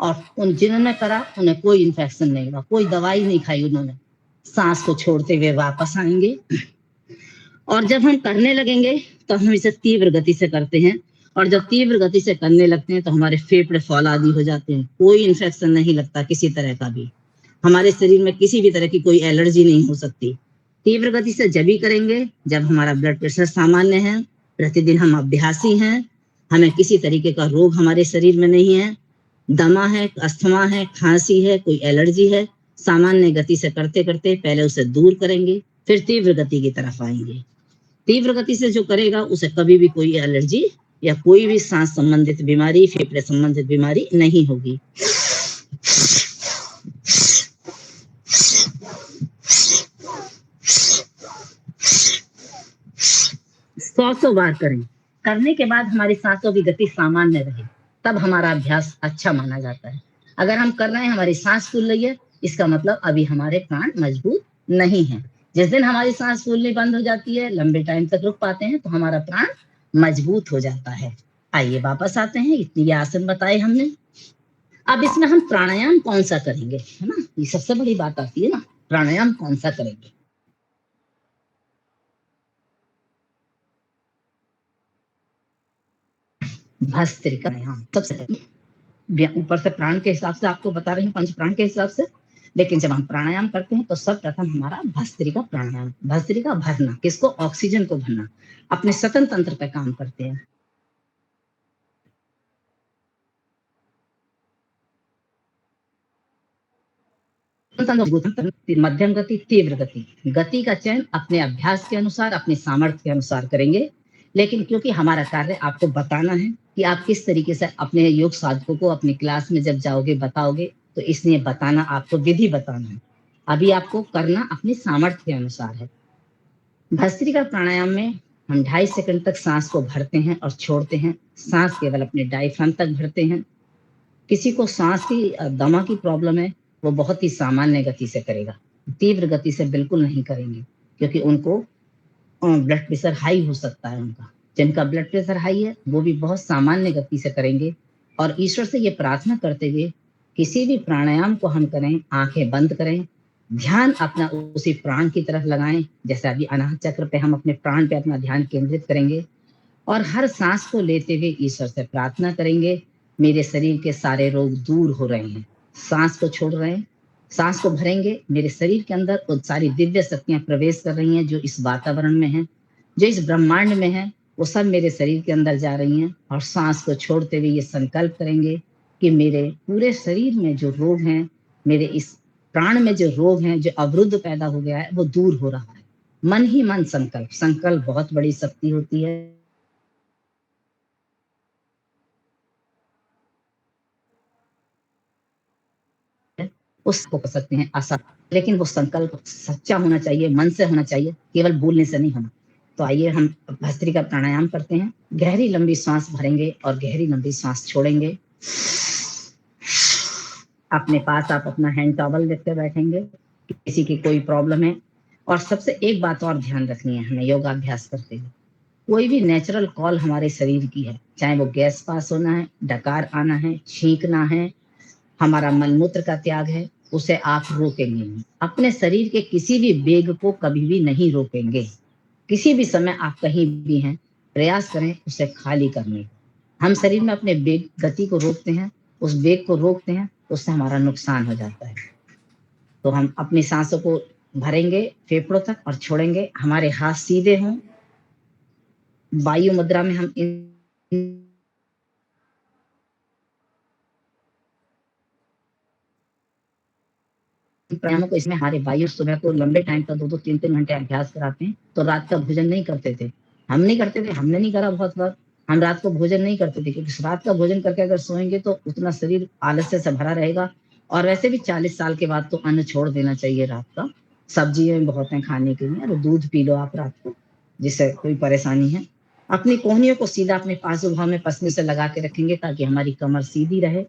और उन जिन्होंने करा उन्हें कोई इन्फेक्शन नहीं हुआ, कोई दवाई नहीं खाई उन्होंने। सांस को छोड़ते हुए वापस आएंगे। और जब हम करने लगेंगे तो हम इसे तीव्र गति से करते हैं, और जब तीव्र गति से करने लगते हैं तो हमारे फेफड़े फौलादी हो जाते हैं। कोई इन्फेक्शन नहीं लगता किसी तरह का भी। हमारे शरीर में किसी भी तरह की कोई एलर्जी नहीं हो सकती। तीव्र गति से जब भी करेंगे जब हमारा ब्लड प्रेशर सामान्य है, प्रतिदिन हम अभ्यासी हैं, हमें किसी तरीके का रोग हमारे शरीर में नहीं है, दमा है, अस्थमा है, खांसी है, कोई एलर्जी है, सामान्य गति से करते करते पहले उसे दूर करेंगे, फिर तीव्र गति की तरफ आएंगे। तीव्र गति से जो करेगा उसे कभी भी कोई एलर्जी या कोई भी सांस संबंधित बीमारी, फेफड़े संबंधित बीमारी नहीं होगी। 100 बार करें। करने के बाद हमारी सांसों की गति सामान्य रहे, तब हमारा अभ्यास अच्छा माना जाता है। अगर हम कर रहे हैं, हमारी सांस फूल रही है, इसका मतलब अभी हमारे प्राण मजबूत नहीं है। जिस दिन हमारी सांस फूलनी बंद हो जाती है, लंबे टाइम तक रुक पाते हैं, तो हमारा प्राण मजबूत हो जाता है। आइए वापस आते हैं। इतनी आसन बताए हमने। अब इसमें हम प्राणायाम कौन सा करेंगे, है ना? ये सबसे बड़ी बात आती है ना, प्राणायाम कौन सा करेंगे। भस्त्रिका प्राणायाम सबसे ऊपर से प्राण के हिसाब से आपको बता रही हूँ, पंच प्राण के हिसाब से। लेकिन जब हम प्राणायाम करते हैं तो सब प्रथम हमारा भस्त्रिका प्राणायाम, भस्त्रिका भरना, किसको? ऑक्सीजन को भरना। अपने श्वसन तंत्र पे काम करते हैं। मध्यम गति, तीव्र गति। गति का चयन अपने अभ्यास के अनुसार, अपने सामर्थ्य के अनुसार करेंगे। लेकिन क्योंकि हमारा कार्य आपको बताना है कि आप किस तरीके से अपने योग साधकों को अपनी क्लास में जब जाओगे बताओगे, तो इसलिए बताना, आपको विधि बताना है। अभी आपको करना अपने सामर्थ्य के अनुसार है। भस्त्रिका प्राणायाम में हम 2.5 सेकंड तक सांस को भरते हैं और छोड़ते हैं। सांस केवल अपने डायफ्राम तक भरते हैं। किसी को सांस की दमा की प्रॉब्लम है, वो बहुत ही सामान्य गति से करेगा, तीव्र गति से बिल्कुल नहीं करेंगे, क्योंकि उनको ब्लड प्रेशर हाई हो सकता है। उनका, जिनका ब्लड प्रेशर हाई है, वो भी बहुत सामान्य गति से करेंगे। और ईश्वर से ये प्रार्थना करते हुए किसी भी प्राणायाम को हम करें, आंखें बंद करें, ध्यान अपना उसी प्राण की तरफ लगाएं। जैसे अभी अनाहत चक्र पे हम अपने प्राण पे अपना ध्यान केंद्रित करेंगे, और हर सांस को लेते हुए ईश्वर से प्रार्थना करेंगे, मेरे शरीर के सारे रोग दूर हो रहे हैं। सांस को छोड़ रहे हैं, सांस को भरेंगे, मेरे शरीर के अंदर वो सारी दिव्य शक्तियां प्रवेश कर रही हैं जो इस वातावरण में है, जो इस ब्रह्मांड में है, वो सब मेरे शरीर के अंदर जा रही हैं और सांस को छोड़ते हुए ये संकल्प करेंगे कि मेरे पूरे शरीर में जो रोग हैं, मेरे इस प्राण में जो रोग हैं, जो अवरुद्ध पैदा हो गया है, वो दूर हो रहा है। मन ही मन संकल्प, संकल्प बहुत बड़ी शक्ति होती है। उसको कर सकते हैं आसान, लेकिन वो संकल्प सच्चा होना चाहिए, मन से होना चाहिए, केवल बोलने से नहीं होना। तो आइए हम भस्त्रिका प्राणायाम करते हैं। गहरी लंबी सांस भरेंगे और गहरी लंबी सांस छोड़ेंगे। अपने पास आप अपना हैंड टॉवल लेकर बैठेंगे, किसी की कोई प्रॉब्लम है। और सबसे एक बात और ध्यान रखनी है हमें योगाभ्यास करते हुए, कोई भी नेचुरल कॉल हमारे शरीर की है, चाहे वो गैस पास होना है, डकार आना है, छींकना है, हमारा मलमूत्र का त्याग है, उसे आप रोकेंगे नहीं। अपने शरीर के किसी भी वेग को कभी भी नहीं रोकेंगे। किसी भी समय आप कहीं भी हैं, प्रयास करें उसे खाली करने का। हम शरीर में अपने वेग गति को रोकते हैं, उस वेग को रोकते हैं, उससे हमारा नुकसान हो जाता है। तो हम अपनी सांसों को भरेंगे फेफड़ों तक और छोड़ेंगे। हमारे हाथ सीधे हों, वायु मुद्रा में हम इन प्राणायामों को, इसमें हमारे वायु सुबह को लंबे टाइम तक 2-2 3-3 घंटे अभ्यास कराते हैं। तो रात का भोजन नहीं करते थे, हम नहीं करते थे, हमने नहीं करा बहुत बार। हम रात को भोजन नहीं करते थे क्योंकि रात का भोजन करके अगर सोएंगे तो उतना शरीर आलस्य से भरा रहेगा। और वैसे भी 40 साल के बाद तो अन्न छोड़ देना चाहिए रात का। सब्जियां बहुत हैं खाने के लिए, और दूध पी लो आप रात को, जिससे कोई परेशानी है। अपनी कोहनियों को सीधा अपने पार्श्व में पसली से लगा के रखेंगे ताकि हमारी कमर सीधी रहे।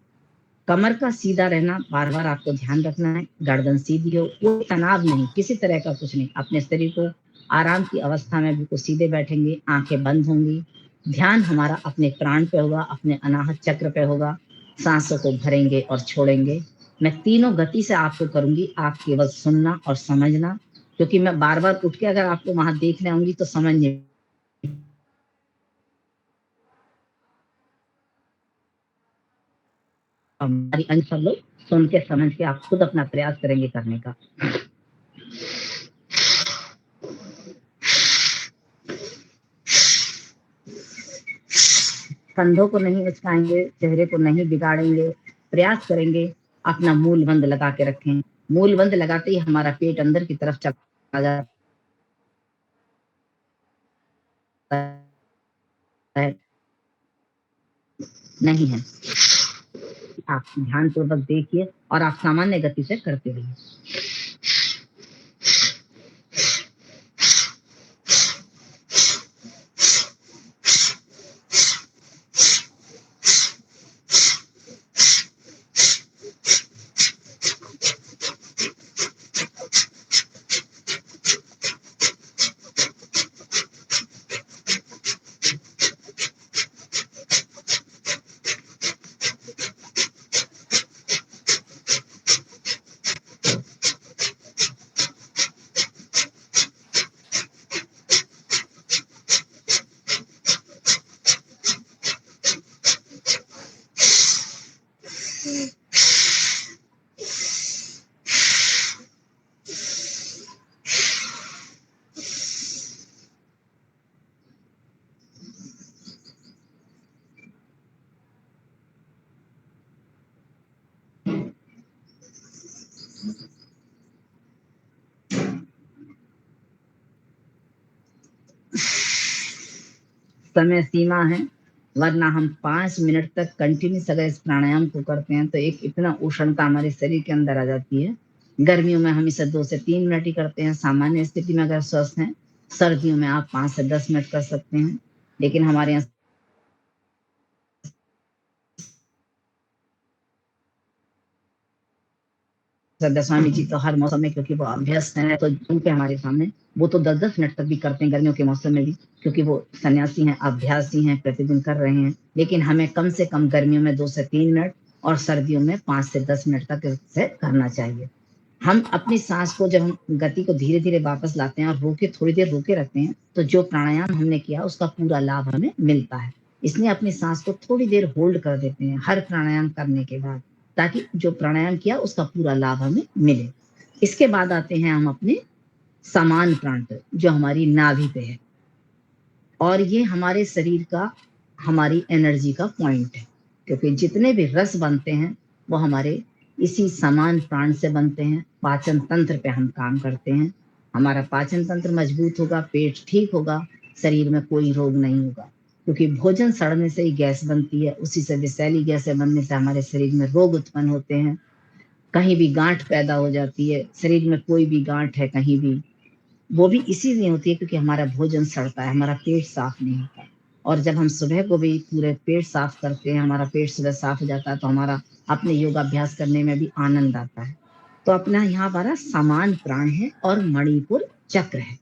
कमर का सीधा रहना बार बार आपको ध्यान रखना है। गर्दन सीधी हो, कोई तनाव नहीं, किसी तरह का कुछ नहीं। अपने शरीर को आराम की अवस्था में बिल्कुल सीधे बैठेंगे, आंखें बंद होंगी। ध्यान हमारा अपने प्राण पे होगा, अपने अनाहत चक्र पे होगा। सांसों को भरेंगे और छोड़ेंगे। मैं तीनों गति से आपको करूंगी, आप केवल सुनना और समझना, क्योंकि मैं बार बार उठ के अगर आपको वहां देखने आऊंगी तो समझ नहीं। हमारी अंश सब लोग सुन के समझ के आप खुद अपना प्रयास करेंगे करने का। कंधों को नहीं उचकाएंगे, चेहरे को नहीं बिगाड़ेंगे, प्रयास करेंगे। अपना मूल बंद लगा के रखें। मूल बंद लगाते ही हमारा पेट अंदर की तरफ चला जाता है, नहीं है। आप ध्यान पूर्वक देखिए और आप सामान्य गति से करते रहिए। समय सीमा है, वरना हम 5 मिनट तक कंटिन्यूस अगर इस प्राणायाम को करते हैं तो एक इतना उष्णता हमारे शरीर के अंदर आ जाती है। गर्मियों में हम इसे 2 से 3 मिनट ही करते हैं, सामान्य स्थिति में अगर स्वस्थ हैं। सर्दियों में आप 5 से 10 मिनट कर सकते हैं, लेकिन हमारे यहाँ सदा स्वामी जी तो हर मौसम में, क्योंकि वो अभ्यस्त हैं, तो उनके हमारे सामने वो तो 10-10 मिनट तक भी करते हैं गर्मियों के मौसम में भी, क्योंकि वो सन्यासी हैं, अभ्यासी हैं, प्रतिदिन कर रहे हैं। लेकिन हमें कम से कम गर्मियों में 2 से 3 मिनट और सर्दियों में 5 से 10 मिनट तक इसे करना चाहिए। हम अपनी सांस को जब हम गति को धीरे धीरे वापस लाते हैं और रोके, थोड़ी देर रोके रखते हैं, तो जो प्राणायाम हमने किया उसका पूरा लाभ हमें मिलता है। इसलिए अपनी सांस को थोड़ी देर होल्ड कर देते हैं हर प्राणायाम करने के बाद, ताकि जो प्राणायाम किया उसका पूरा लाभ हमें मिले। इसके बाद आते हैं हम अपने समान प्राण पे, जो हमारी नाभि पे है। और ये हमारे शरीर का, हमारी एनर्जी का पॉइंट है, क्योंकि जितने भी रस बनते हैं वो हमारे इसी समान प्राण से बनते हैं। पाचन तंत्र पे हम काम करते हैं, हमारा पाचन तंत्र मजबूत होगा, पेट ठीक होगा, शरीर में कोई रोग नहीं होगा, क्योंकि भोजन सड़ने से ही गैस बनती है, उसी से विषैली गैसें बनने से हमारे शरीर में रोग उत्पन्न होते हैं। कहीं भी गांठ पैदा हो जाती है, शरीर में कोई भी गांठ है कहीं भी, वो भी इसीलिए होती है क्योंकि हमारा भोजन सड़ता है, हमारा पेट साफ नहीं होता। और जब हम सुबह को भी पूरे पेट साफ करते हैं, हमारा पेट सुबह साफ हो जाता है, तो हमारा अपने योगाभ्यास करने में भी आनंद आता है। तो अपना यहाँ हमारा समान प्राण है और मणिपुर चक्र है,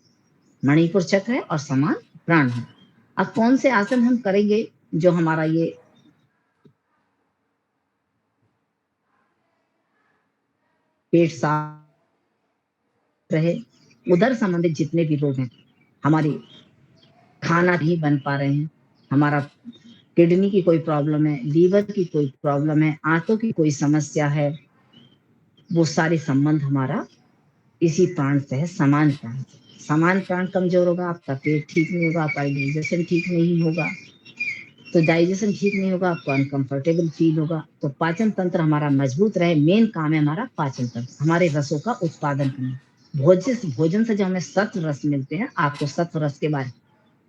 मणिपुर चक्र है और समान प्राण है। अब कौन से आसन हम करेंगे जो हमारा ये पेट साफ रहे। उदर संबंधित जितने भी रोग हैं, हमारी खाना नहीं बन पा रहे हैं, हमारा किडनी की कोई प्रॉब्लम है, लीवर की कोई प्रॉब्लम है, आंतों की कोई समस्या है, वो सारे संबंध हमारा इसी प्राण से है, समान प्राण से। समान प्राण कमजोर होगा, आपका पेट ठीक नहीं होगा, आपका डाइजेशन ठीक नहीं होगा, तो डाइजेशन ठीक नहीं होगा, आपको अनकंफर्टेबल फील होगा। तो पाचन तंत्र हमारा मजबूत रहे, मेन काम है हमारा पाचन तंत्र, हमारे रसों का उत्पादन करना। भोजन से जो हमें सत्व रस मिलते हैं, आपको सत्व रस के बारे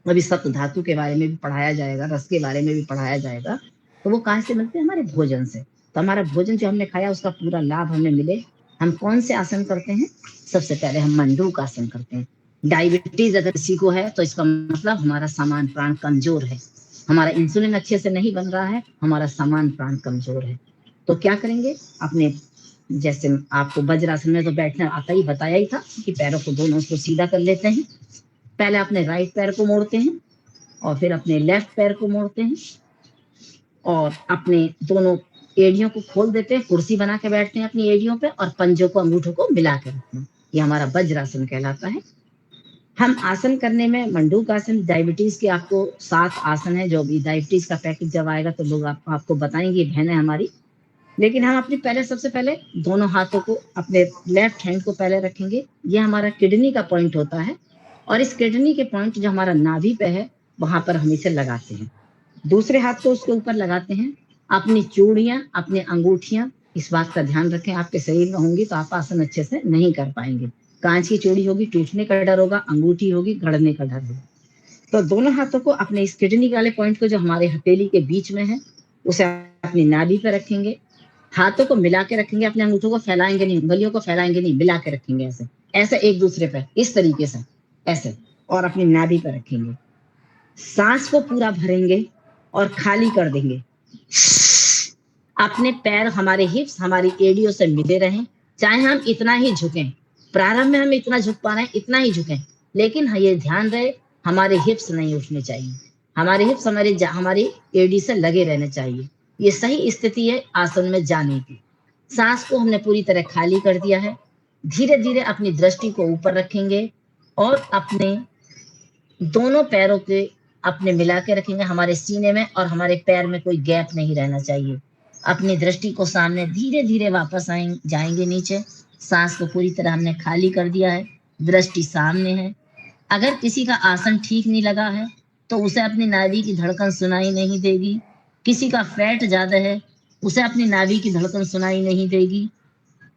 अभी सप्त धातु के बारे में भी पढ़ाया जाएगा, रस के बारे में भी पढ़ाया जाएगा। तो वो कहाँ से मिलते हैं? हमारे भोजन से। तो हमारा भोजन जो हमने खाया उसका पूरा लाभ हमें मिले, हम कौन से आसन करते हैं? सबसे पहले हम मंडूक आसन करते हैं। डायबिटीज अगर किसी को है तो इसका मतलब हमारा समान प्राण कमजोर है, हमारा इंसुलिन अच्छे से नहीं बन रहा है, हमारा समान प्राण कमजोर है। तो क्या करेंगे? अपने जैसे आपको वज्रासन में तो बैठना आता ही, बताया ही था कि पैरों को दोनों को सीधा कर लेते हैं। पहले अपने राइट पैर को मोड़ते हैं और फिर अपने लेफ्ट पैर को मोड़ते हैं और अपने दोनों एड़ियों को खोल देते हैं, कुर्सी बना के बैठते हैं अपनी एड़ियों पे और पंजों को, अंगूठों को मिला के रखते हैं। ये हमारा वज्रासन कहलाता है। हम आसन करने में मंडूक आसन, डायबिटीज के आपको 7 आसन है, जो भी डायबिटीज का पैकेज जब आएगा तो लोग आपको बताएंगे, बहनें हमारी। लेकिन हम अपनी पहले सबसे पहले दोनों हाथों को, अपने लेफ्ट हैंड को पहले रखेंगे, ये हमारा किडनी का पॉइंट होता है और इस किडनी के पॉइंट जो हमारा नाभि पे है वहां पर हम इसे लगाते हैं। दूसरे हाथ को उसके ऊपर लगाते हैं। अपनी चूड़ियां, अपनी अंगूठियां, इस बात का ध्यान रखें, आपके शरीर में होंगी तो आप आसन अच्छे से नहीं कर पाएंगे। कांच की चूड़ी होगी, टूटने का डर होगा, अंगूठी होगी, गड़ने का डर होगा। तो दोनों हाथों को अपने इस किडनी वाले पॉइंट को जो हमारे हथेली के बीच में है, उसे अपनी नाभि पे रखेंगे। हाथों को मिला के रखेंगे, अपने अंगूठों को फैलाएंगे नहीं, उंगलियों को फैलाएंगे नहीं, मिला के रखेंगे ऐसे ऐसे एक दूसरे पे, इस तरीके से ऐसे, और अपनी नाभि पे रखेंगे। सांस को पूरा भरेंगे और खाली कर देंगे। अपने पैर, हमारे हिप्स हमारी एड़ियों से मिले रहें, चाहे हम इतना ही झुकें। प्रारंभ में हम इतना झुक पा रहे हैं, इतना ही झुकें, लेकिन हाँ ये ध्यान रहे हमारे हिप्स नहीं उठने चाहिए, हमारे हिप्स हमारी एड़ी से लगे रहने चाहिए। ये सही स्थिति है आसन में जाने की। सांस को हमने पूरी तरह खाली कर दिया है। धीरे धीरे अपनी दृष्टि को ऊपर रखेंगे और अपने दोनों पैरों के अपने मिला के रखेंगे हमारे सीने में, और हमारे पैर में कोई गैप नहीं रहना चाहिए। अपनी दृष्टि को सामने धीरे धीरे वापस जाएंगे नीचे। सांस को पूरी तरह हमने खाली कर दिया है, दृष्टि सामने है। अगर किसी का आसन ठीक नहीं लगा है तो उसे अपनी नाभि की धड़कन सुनाई नहीं देगी। किसी का फैट ज्यादा है, उसे अपनी नाभि की धड़कन सुनाई नहीं देगी।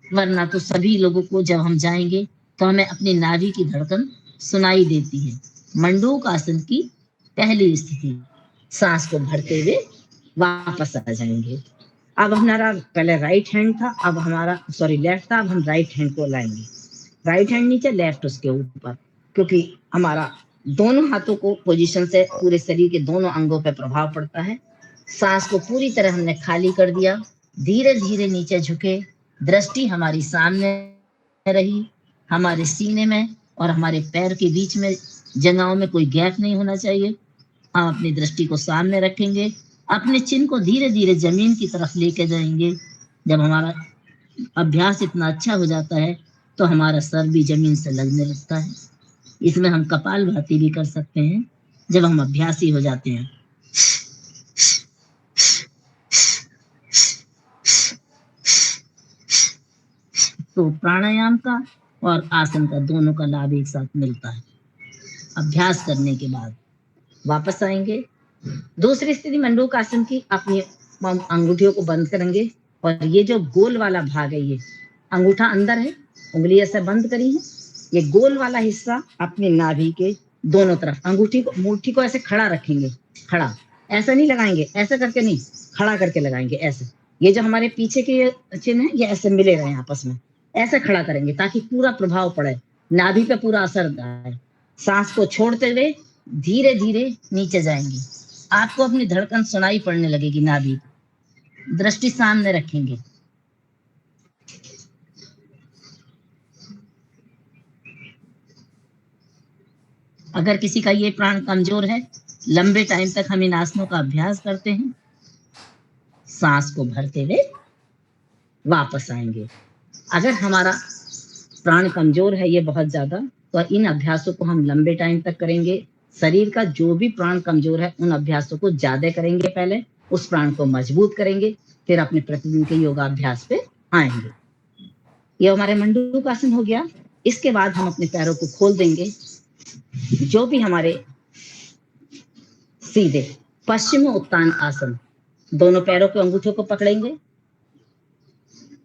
वरना तो सभी लोगों को जब हम जाएंगे तो हमें अपनी नाभि की धड़कन सुनाई देती है। मंडूक आसन की पहली स्थिति, सांस को भरते हुए वापस आ जाएंगे। अब हमारा पहले राइट हैंड था, अब हमारा लेफ्ट था, अब हम राइट हैंड को लाएंगे। राइट हैंड नीचे, लेफ्ट उसके ऊपर, क्योंकि हमारा दोनों हाथों को पोजीशन से पूरे शरीर के दोनों अंगों पर प्रभाव पड़ता है। सांस को पूरी तरह हमने खाली कर दिया, धीरे धीरे नीचे झुके, दृष्टि हमारी सामने रही, हमारे सीने में और हमारे पैर के बीच में जगहों में कोई गैप नहीं होना चाहिए। हम अपनी दृष्टि को सामने रखेंगे, अपने चिन्ह को धीरे धीरे जमीन की तरफ लेके जाएंगे। जब हमारा अभ्यास इतना अच्छा हो जाता है तो हमारा सर भी जमीन से लगने लगता है। इसमें हम कपालभाति भी कर सकते हैं जब हम अभ्यासी हो जाते हैं। तो प्राणायाम का और आसन का दोनों का लाभ एक साथ मिलता है अभ्यास करने के बाद। वापस आएंगे। दूसरी स्थिति मंडूक आसन की, अपनी अंगूठियों को बंद करेंगे और ये जो गोल वाला भाग है, ये अंगूठा अंदर है, उंगली ऐसे बंद करी है, ये गोल वाला हिस्सा अपनी नाभि के दोनों तरफ अंगूठी को, मुट्ठी को ऐसे खड़ा रखेंगे, खड़ा, ऐसा नहीं लगाएंगे, ऐसा करके नहीं, खड़ा करके लगाएंगे ऐसे। ये जो हमारे पीछे के ये चिन्ह है, ये ऐसे मिले रहे आपस में, ऐसे खड़ा करेंगे ताकि पूरा प्रभाव पड़े, नाभि पे पूरा असर आए। सांस को छोड़ते हुए धीरे धीरे नीचे जाएंगे। आपको अपनी धड़कन सुनाई पड़ने लगेगी नाभि, दृष्टि सामने रखेंगे। अगर किसी का ये प्राण कमजोर है, लंबे टाइम तक हम इन आसनों का अभ्यास करते हैं, सांस को भरते हुए वापस आएंगे। अगर हमारा प्राण कमजोर है ये बहुत ज्यादा, तो इन अभ्यासों को हम लंबे टाइम तक करेंगे। शरीर का जो भी प्राण कमजोर है उन अभ्यासों को ज्यादा करेंगे, पहले उस प्राण को मजबूत करेंगे, फिर अपने प्रतिदिन के योगाभ्यास पे आएंगे। ये हमारे मंडूक आसन हो गया। इसके बाद हम अपने पैरों को खोल देंगे, जो भी हमारे सीधे पश्चिम उत्तान आसन, दोनों पैरों के अंगूठों को पकड़ेंगे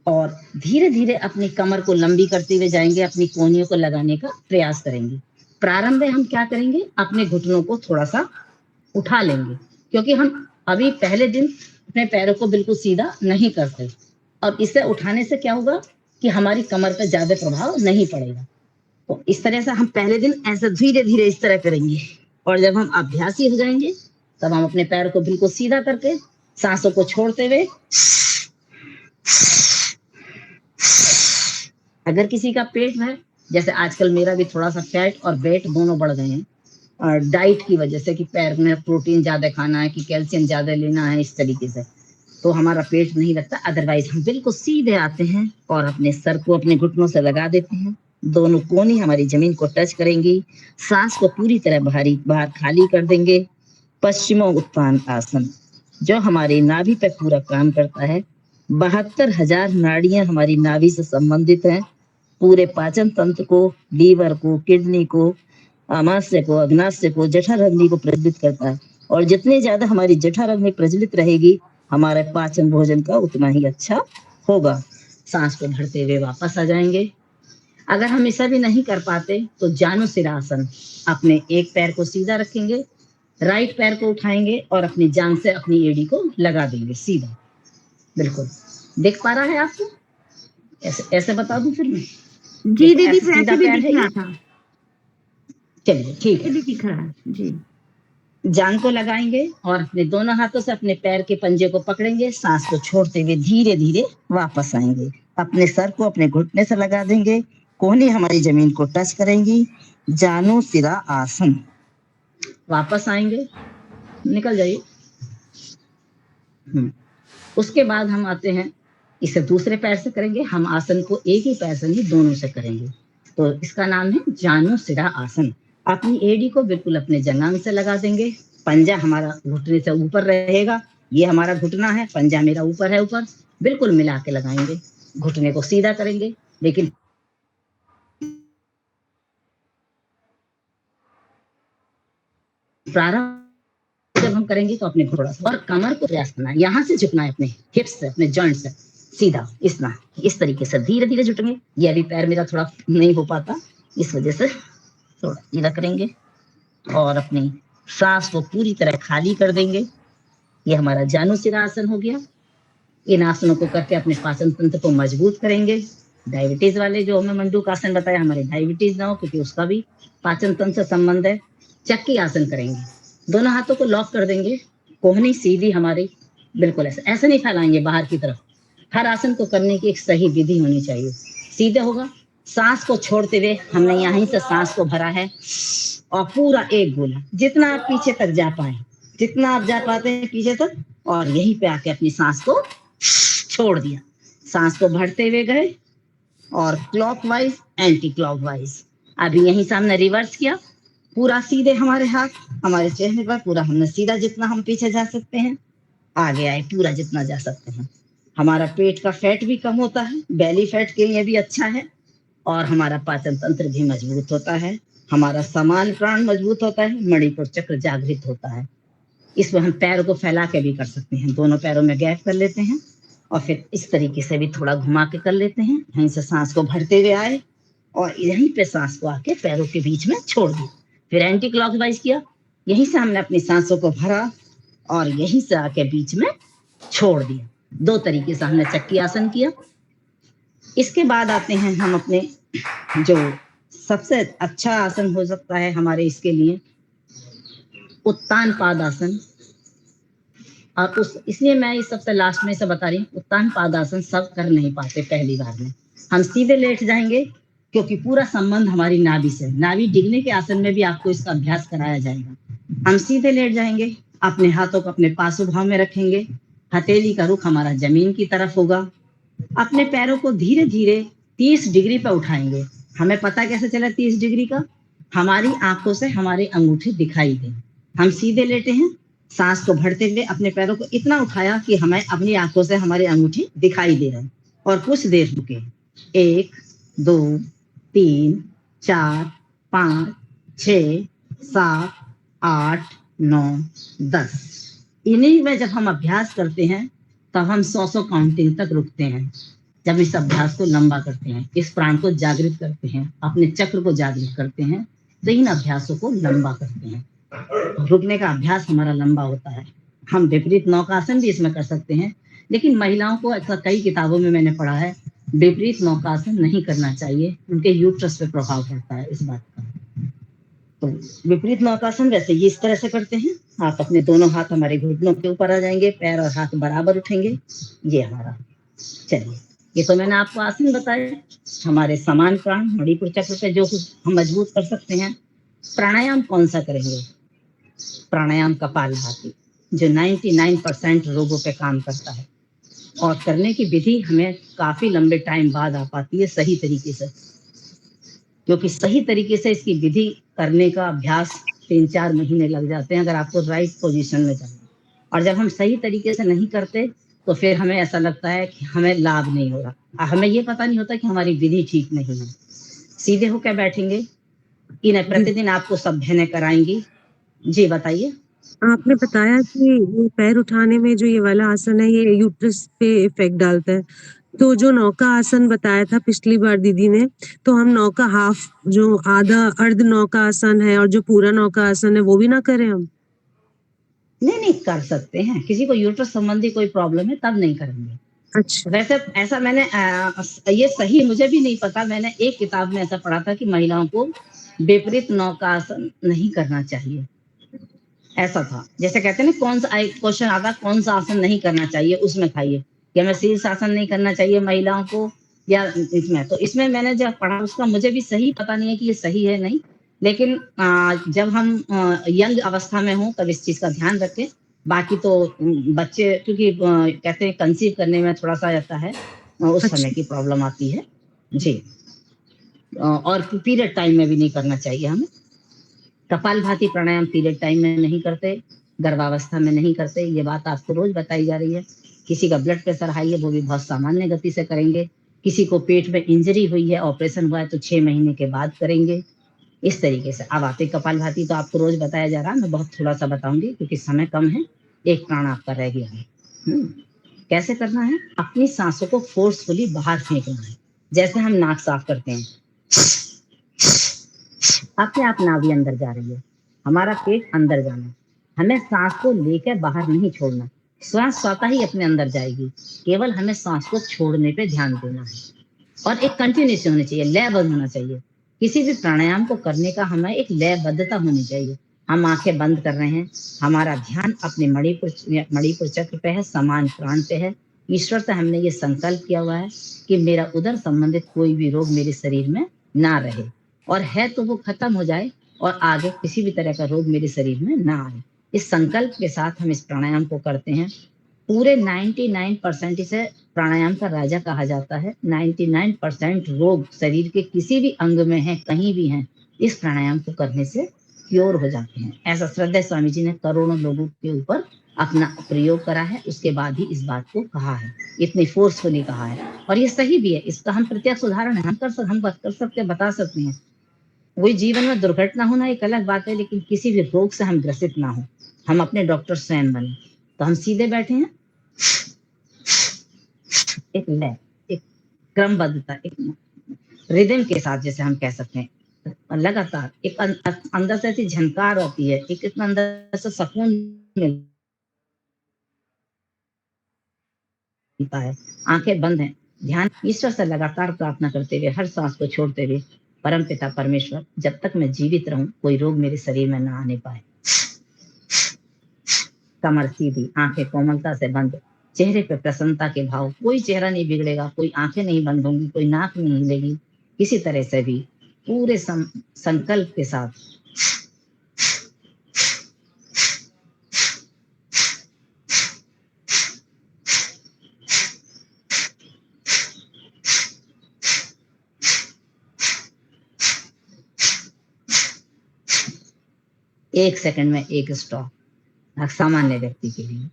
और धीरे धीरे अपनी कमर को लंबी करते हुए जाएंगे, अपनी कोहनियों को लगाने का प्रयास करेंगे। प्रारंभ में हम क्या करेंगे, अपने घुटनों को थोड़ा सा उठा लेंगे, क्योंकि हम अभी पहले दिन अपने पैरों को बिल्कुल सीधा नहीं करते। अब इसे उठाने से क्या होगा कि हमारी कमर पर ज्यादा प्रभाव नहीं पड़ेगा। तो इस तरह से हम पहले दिन ऐसे धीरे धीरे इस तरह करेंगे, और जब हम अभ्यासी हो जाएंगे तब हम अपने पैर को बिल्कुल सीधा करके सांसों को छोड़ते हुए, अगर किसी का पेट है, जैसे आजकल मेरा भी थोड़ा सा फैट और वेट दोनों बढ़ गए हैं, और डाइट की वजह से कि पैर में प्रोटीन ज्यादा खाना है, कि कैल्शियम ज्यादा लेना है, इस तरीके से तो हमारा पेट नहीं लगता। अदरवाइज हम बिल्कुल सीधे आते हैं और अपने सर को अपने घुटनों से लगा देते हैं, दोनों कोहनी हमारी जमीन को टच करेंगी, सांस को पूरी तरह बाहर खाली कर देंगे। पश्चिम उत्तान आसन जो हमारी नाभि पे पूरा काम करता है। 72,000 नाड़ियां हमारी नाभि से संबंधित हैं। पूरे पाचन तंत्र को, लीवर को, किडनी को, आमाशय को, अग्नाशय को, जठराग्नि को प्रज्वलित करता है, और जितनी ज्यादा हमारी जठराग्नि प्रज्वलित रहेगी, हमारे पाचन भोजन का उतना ही अच्छा होगा। सांस को भरते हुए वापस आ जाएंगे। अगर हम ऐसा भी नहीं कर पाते तो जानुशिरासन, अपने एक पैर को सीधा रखेंगे, राइट पैर को उठाएंगे और अपनी जांघ से अपनी एड़ी को लगा देंगे सीधा। बिल्कुल दिख पा रहा है आपको? ऐसे ऐसे बता दूं फिर मैं? जी दीदी, सीधा वैसे भी पैर दिख है रहा ये? था, चलिए ठीक ये है। भी दिख रहा है जी। जांघ को लगाएंगे और अपने दोनों हाथों से अपने पैर के पंजे को पकड़ेंगे, सांस को छोड़ते हुए धीरे धीरे वापस आएंगे। अपने सर को अपने घुटने से लगा देंगे, कोहनी हमारी जमीन को टच करेंगी। जानुशिरा आसन। वापस आएंगे, निकल जाइए। उसके बाद हम आते हैं, इसे दूसरे पैर से करेंगे। हम आसन को एक ही पैर से नहीं, दोनों से करेंगे, तो इसका नाम है जानुशिरा आसन। अपनी एड़ी को बिल्कुल अपने जंघांग से लगा देंगे, पंजा हमारा घुटने से ऊपर रहेगा, ये हमारा घुटना है, पंजा मेरा ऊपर है, ऊपर बिल्कुल मिला के लगाएंगे। घुटने को सीधा करेंगे, लेकिन प्रारंभ जब हम करेंगे तो अपने घोड़ा और कमर को प्रयास करना है, यहाँ से झुकना है, अपने हिप्स से, अपने जॉइंट से सीधा इस तरीके से धीरे धीरे झुकेंगे। ये अभी पैर मेरा थोड़ा नहीं हो पाता, इस वजह से थोड़ा सीधा करेंगे और अपनी सांस को पूरी तरह खाली कर देंगे। ये हमारा जानुशिरा आसन हो गया। इन आसनों को करके अपने पाचन तंत्र को मजबूत करेंगे। डायबिटीज वाले जो हमें मंडूक आसन बताया, हमारे डायबिटीज ना हो, क्योंकि उसका भी पाचन तंत्र से संबंध है। चक्की आसन करेंगे, दोनों हाथों को लॉक कर देंगे, कोहनी सीधी हमारी बिल्कुल ऐसे नहीं फैलाएंगे बाहर की तरफ। हर आसन को करने की एक सही विधि होनी चाहिए। सीधे होगा, सांस को छोड़ते हुए हमने यहीं से सांस को भरा है और पूरा एक गोला, जितना आप पीछे तक जा पाए, जितना आप जा पाते हैं पीछे तक, और यहीं पे आके अपनी सांस को छोड़ दिया। सांस को भरते हुए गए और क्लॉकवाइज एंटी क्लॉकवाइज। अभी यहीं से हमने रिवर्स किया, पूरा सीधे हमारे हाथ हमारे चेहरे पर, पूरा हमने सीधा जितना हम पीछे जा सकते हैं, आगे आए पूरा जितना जा सकते हैं। हमारा पेट का फैट भी कम होता है, बेली फैट के लिए भी अच्छा है, और हमारा पाचन तंत्र भी मजबूत होता है। हमारा समान प्राण मजबूत होता है, मणिपुर चक्र जागृत होता है। इसमें हम पैरों को फैला के भी कर सकते हैं, दोनों पैरों में गैप कर लेते हैं और फिर इस तरीके से भी थोड़ा घुमा के कर लेते हैं। यहीं से सांस को भरते हुए आए और यहीं पे सांस को आके पैरों के बीच में छोड़ दिया, फिर एंटी क्लॉकवाइज किया, यहीं से हमने अपनी सांसों को भरा और यहीं से आके बीच में छोड़ दिया। 2 तरीके से हमने चक्की आसन किया। इसके बाद आते हैं हम अपने जो सबसे अच्छा आसन हो सकता है हमारे इसके लिए, उत्तान पादासन। और इसलिए मैं इस सबसे लास्ट में से बता रही हूँ, उत्तान पादासन सब कर नहीं पाते पहली बार में। हम सीधे लेट जाएंगे क्योंकि पूरा संबंध हमारी नाभि से, नाभि डिगने के आसन में भी आपको इसका अभ्यास कराया जाएगा। हम सीधे लेट जाएंगे, अपने हाथों को अपने पासु भाव में रखेंगे, हथेली का रुख हमारा जमीन की तरफ होगा, अपने पैरों को धीरे धीरे 30 डिग्री पर उठाएंगे। हमें पता कैसे चला 30 डिग्री का? हमारी आंखों से हमारे अंगूठे दिखाई दें। हम सीधे लेटे हैं, सांस को भरते हुए अपने पैरों को इतना उठाया कि हमें अपनी आंखों से हमारे अंगूठे दिखाई दे रहे हैं और कुछ देर रुके। 1 2 3 4 5 6 7 8 9 10। इन्हीं में जब हम अभ्यास करते हैं तब हम 100 काउंटिंग तक रुकते हैं। जब इस अभ्यास को लंबा करते हैं, इस प्राण को जागृत करते हैं, अपने चक्र को जागृत करते हैं, तो इन अभ्यासों को लंबा करते हैं। रुकने का अभ्यास हमारा लंबा होता है। हम विपरीत नौकासन भी इसमें कर सकते हैं, लेकिन महिलाओं को ऐसा कई किताबों में मैंने पढ़ा है, विपरीत नौकासन नहीं करना चाहिए, उनके यूट्रस पे प्रभाव पड़ता है इस बात का। तो विपरीत नौकासन वैसे ये इस तरह से करते हैं। आप अपने दोनों हाथ हमारे घुटनों के ऊपर आ जाएंगे, पैर और हाथ बराबर उठेंगे, ये हमारा। चलिए, ये तो मैंने आपको आसन बताया। हमारे समान प्राण मणिपुर चक्र पे जो कुछ हम मजबूत कर सकते हैं। प्राणायाम कौन सा करेंगे? प्राणायाम कपालभाति, जो 99% रोगों पे काम करता है और करने की विधि हमें काफी लंबे टाइम बाद आ पाती है सही तरीके से, क्योंकि सही तरीके से इसकी विधि करने का अभ्यास 3-4 महीने लग जाते हैं अगर आपको राइट पोजीशन में जाना। और जब हम सही तरीके से नहीं करते तो फिर हमें ऐसा लगता है कि हमें लाभ नहीं हो रहा, हमें ये पता नहीं होता कि हमारी विधि ठीक नहीं है। सीधे होकर बैठेंगे, इन्हें प्रतिदिन आपको सब बहनें कराएंगी। जी बताइए। आपने बताया कि ये पैर उठाने में जो ये वाला आसन है ये यूट्रस पे इफेक्ट डालता है। तो जो नौका आसन बताया था पिछली बार दीदी ने, तो हम नौका हाफ जो आधा अर्ध नौका आसन है और जो पूरा नौका आसन है वो भी ना करें हम? नहीं कर सकते हैं। किसी को यूट्रस संबंधी कोई प्रॉब्लम है तब नहीं करेंगे। अच्छा। वैसे ऐसा मैंने ये सही मुझे भी नहीं पता, मैंने एक किताब में ऐसा पढ़ा था कि महिलाओं को विपरीत नौकासन नहीं करना चाहिए, ऐसा था। जैसे कहते हैं ना, कौन सा क्वेश्चन आता कौन सा आसन नहीं करना चाहिए, उसमें खाइए कि हमें शीर्ष आसन नहीं करना चाहिए महिलाओं को या इसमें। तो इसमें मैंने जब पढ़ा उसका मुझे भी सही पता नहीं है कि ये सही है नहीं, लेकिन जब हम यंग अवस्था में हों तब इस चीज का ध्यान रखें। बाकी तो बच्चे क्योंकि कहते हैं कंसीव करने में थोड़ा सा रहता है, उस समय की प्रॉब्लम आती है जी। और पीरियड टाइम में भी नहीं करना चाहिए हमें। कपालभाति प्राणायाम पीरियड टाइम में नहीं करते, गर्भावस्था में नहीं करते, ये बात आपको रोज बताई जा रही है। किसी का ब्लड प्रेशर हाई है वो भी बहुत सामान्य गति से करेंगे। किसी को पेट में इंजरी हुई है, ऑपरेशन हुआ है तो 6 महीने के बाद करेंगे, इस तरीके से। अब आते कपालभाति तो आपको रोज बताया जा रहा है, मैं बहुत थोड़ा सा बताऊंगी क्योंकि समय कम है। एक प्राण आपका रह गया है। कैसे करना है? अपनी सांसों को फोर्सफुली बाहर फेंकना है, जैसे हम नाक साफ करते हैं। अपने आप नाभि अंदर जा रही है, हमारा पेट अंदर जाना है, हमें सांस को लेकर बाहर नहीं छोड़ना। श्वास स्वतः ही अपने अंदर जाएगी, केवल हमें सांस को छोड़ने पे ध्यान देना है। और एक कंटिन्यूटी होनी चाहिए, लयबद्ध होना चाहिए। किसी भी प्राणायाम को करने का हमें एक लयबद्धता होनी चाहिए। हम आंखें बंद कर रहे हैं, हमारा ध्यान अपने मणिपुर चक्र पे है, समान प्राण पे है। ईश्वर से हमने ये संकल्प किया हुआ है कि मेरा उदर संबंधित कोई भी रोग मेरे शरीर में ना रहे, और है तो वो खत्म हो जाए और आगे किसी भी तरह का रोग मेरे शरीर में ना आए। इस संकल्प के साथ हम इस प्राणायाम को करते हैं। पूरे 99% इसे प्राणायाम का राजा कहा जाता है। 99% रोग शरीर के किसी भी अंग में है, कहीं भी हैं, इस प्राणायाम को करने से क्योर हो जाते हैं। ऐसा श्रद्धेय स्वामी जी ने करोड़ों लोगों के ऊपर अपना प्रयोग करा है, उसके बाद ही इस बात को कहा है, इतनी फोर्सफुली कहा है। और ये सही भी है, इसका हम प्रत्यक्ष उदाहरण है, हम कर सकते, बता सकते हैं। वही जीवन में दुर्घटना होना एक अलग बात है, लेकिन किसी भी रोग से हम ग्रसित ना हो, हम अपने डॉक्टर स्वयं बने। तो हम सीधे बैठे हैं, एक लय, एक क्रमबद्धता, एक रिदम के साथ, जैसे हम कह सकते हैं, लगातार एक अंदर से ऐसी झनकार होती है, एक इतना अंदर से सुकून मिलता है। आंखें बंद हैं, ध्यान ईश्वर से लगातार प्रार्थना करते हुए, हर सांस को छोड़ते हुए, परम पिता परमेश्वर, जब तक मैं जीवित रहूं कोई रोग मेरे शरीर में ना आने पाए। कमर सीधी, आंखें कोमलता से बंद, चेहरे पे प्रसन्नता के भाव, कोई चेहरा नहीं बिगड़ेगा, कोई आंखें नहीं बंद होंगी, कोई नाक नहीं हिलेगी, किसी तरह से भी पूरे संकल्प के साथ एक सेकंड में एक स्टॉप। सामान्य व्यक्ति के लिए,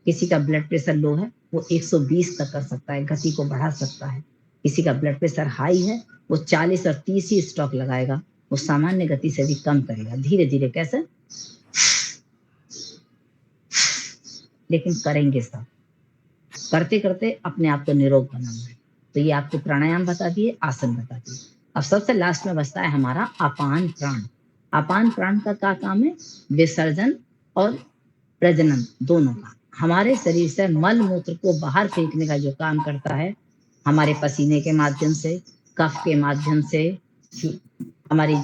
किसी का ब्लड प्रेशर लो है वो 120 तक कर सकता है, गति को बढ़ा सकता है। किसी का ब्लड प्रेशर हाई है वो 40 और 30 ही स्टॉक लगाएगा, वो सामान्य गति से भी कम करेगा, धीरे धीरे। कैसे? लेकिन करेंगे सब, करते करते अपने आप को निरोग बनाना है। तो ये आपको प्राणायाम बता दिए, आसन बता दिए। अब सबसे लास्ट में बचता है हमारा अपान प्राण। अपान प्राण का क्या काम है? विसर्जन और प्रजनन दोनों का। हमारे शरीर से मल मूत्र को बाहर फेंकने का जो काम करता है, हमारे पसीने के माध्यम से, कफ के माध्यम से, हमारी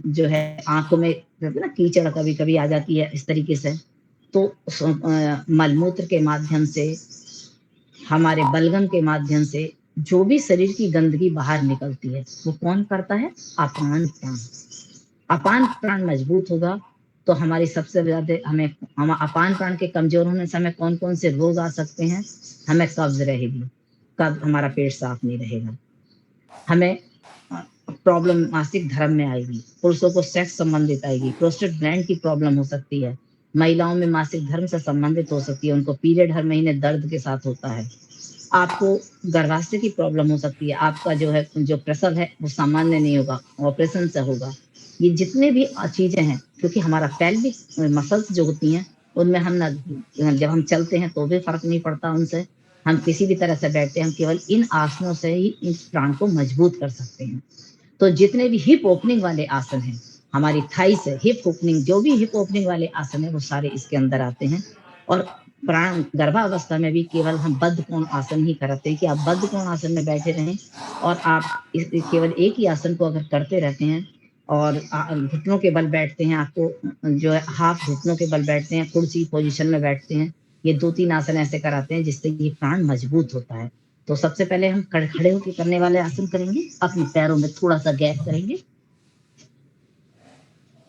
जो है आंखों में ना कीचड़ कभी कभी आ जाती है इस तरीके से, तो मलमूत्र के माध्यम से, हमारे बलगम के माध्यम से जो भी शरीर की गंदगी बाहर निकलती है वो कौन करता है? अपान प्राण। अपान प्राण मजबूत होगा तो हमारी सबसे ज्यादा हम अपान प्राण के कमजोर होने से हमें कौन कौन से रोग आ सकते हैं? हमें कब्ज रहेगी, हमारा पेट साफ नहीं रहेगा, हमें प्रॉब्लम मासिक धर्म में आएगी, पुरुषों को सेक्स संबंधित आएगी, प्रोस्टेट ग्लैंड की प्रॉब्लम हो सकती है, महिलाओं में मासिक धर्म से संबंधित हो सकती है, उनको पीरियड हर महीने दर्द के साथ होता है, आपको गर्भाशय की प्रॉब्लम हो सकती है, आपका जो प्रसव है वो सामान्य नहीं होगा, ऑपरेशन से होगा। ये जितने भी चीजें हैं, क्योंकि हमारा पेल्विक मसल्स जो होती हैं उनमें हम ना, जब हम चलते हैं तो भी फर्क नहीं पड़ता उनसे, हम किसी भी तरह से बैठते हैं, हम केवल इन आसनों से ही इस प्राण को मजबूत कर सकते हैं। तो जितने भी हिप ओपनिंग वाले आसन हैं, हमारी थाई से हिप ओपनिंग, जो भी हिप ओपनिंग वाले आसन है वो सारे इसके अंदर आते हैं। और प्राण गर्भावस्था में भी केवल हम बद्ध कोण आसन ही कराते हैं कि आप बद्ध कोण आसन में बैठे रहें, और आप केवल एक ही आसन को अगर करते रहते हैं और घुटनों के बल बैठते हैं, आपको जो है हाफ घुटनों के बल बैठते हैं, कुर्सी पोजीशन में बैठते हैं, ये 2-3 आसन ऐसे कराते हैं जिससे ये प्राण मजबूत होता है। तो सबसे पहले हम खड़े होकर करने वाले आसन करेंगे, अपने पैरों में थोड़ा सा गैप करेंगे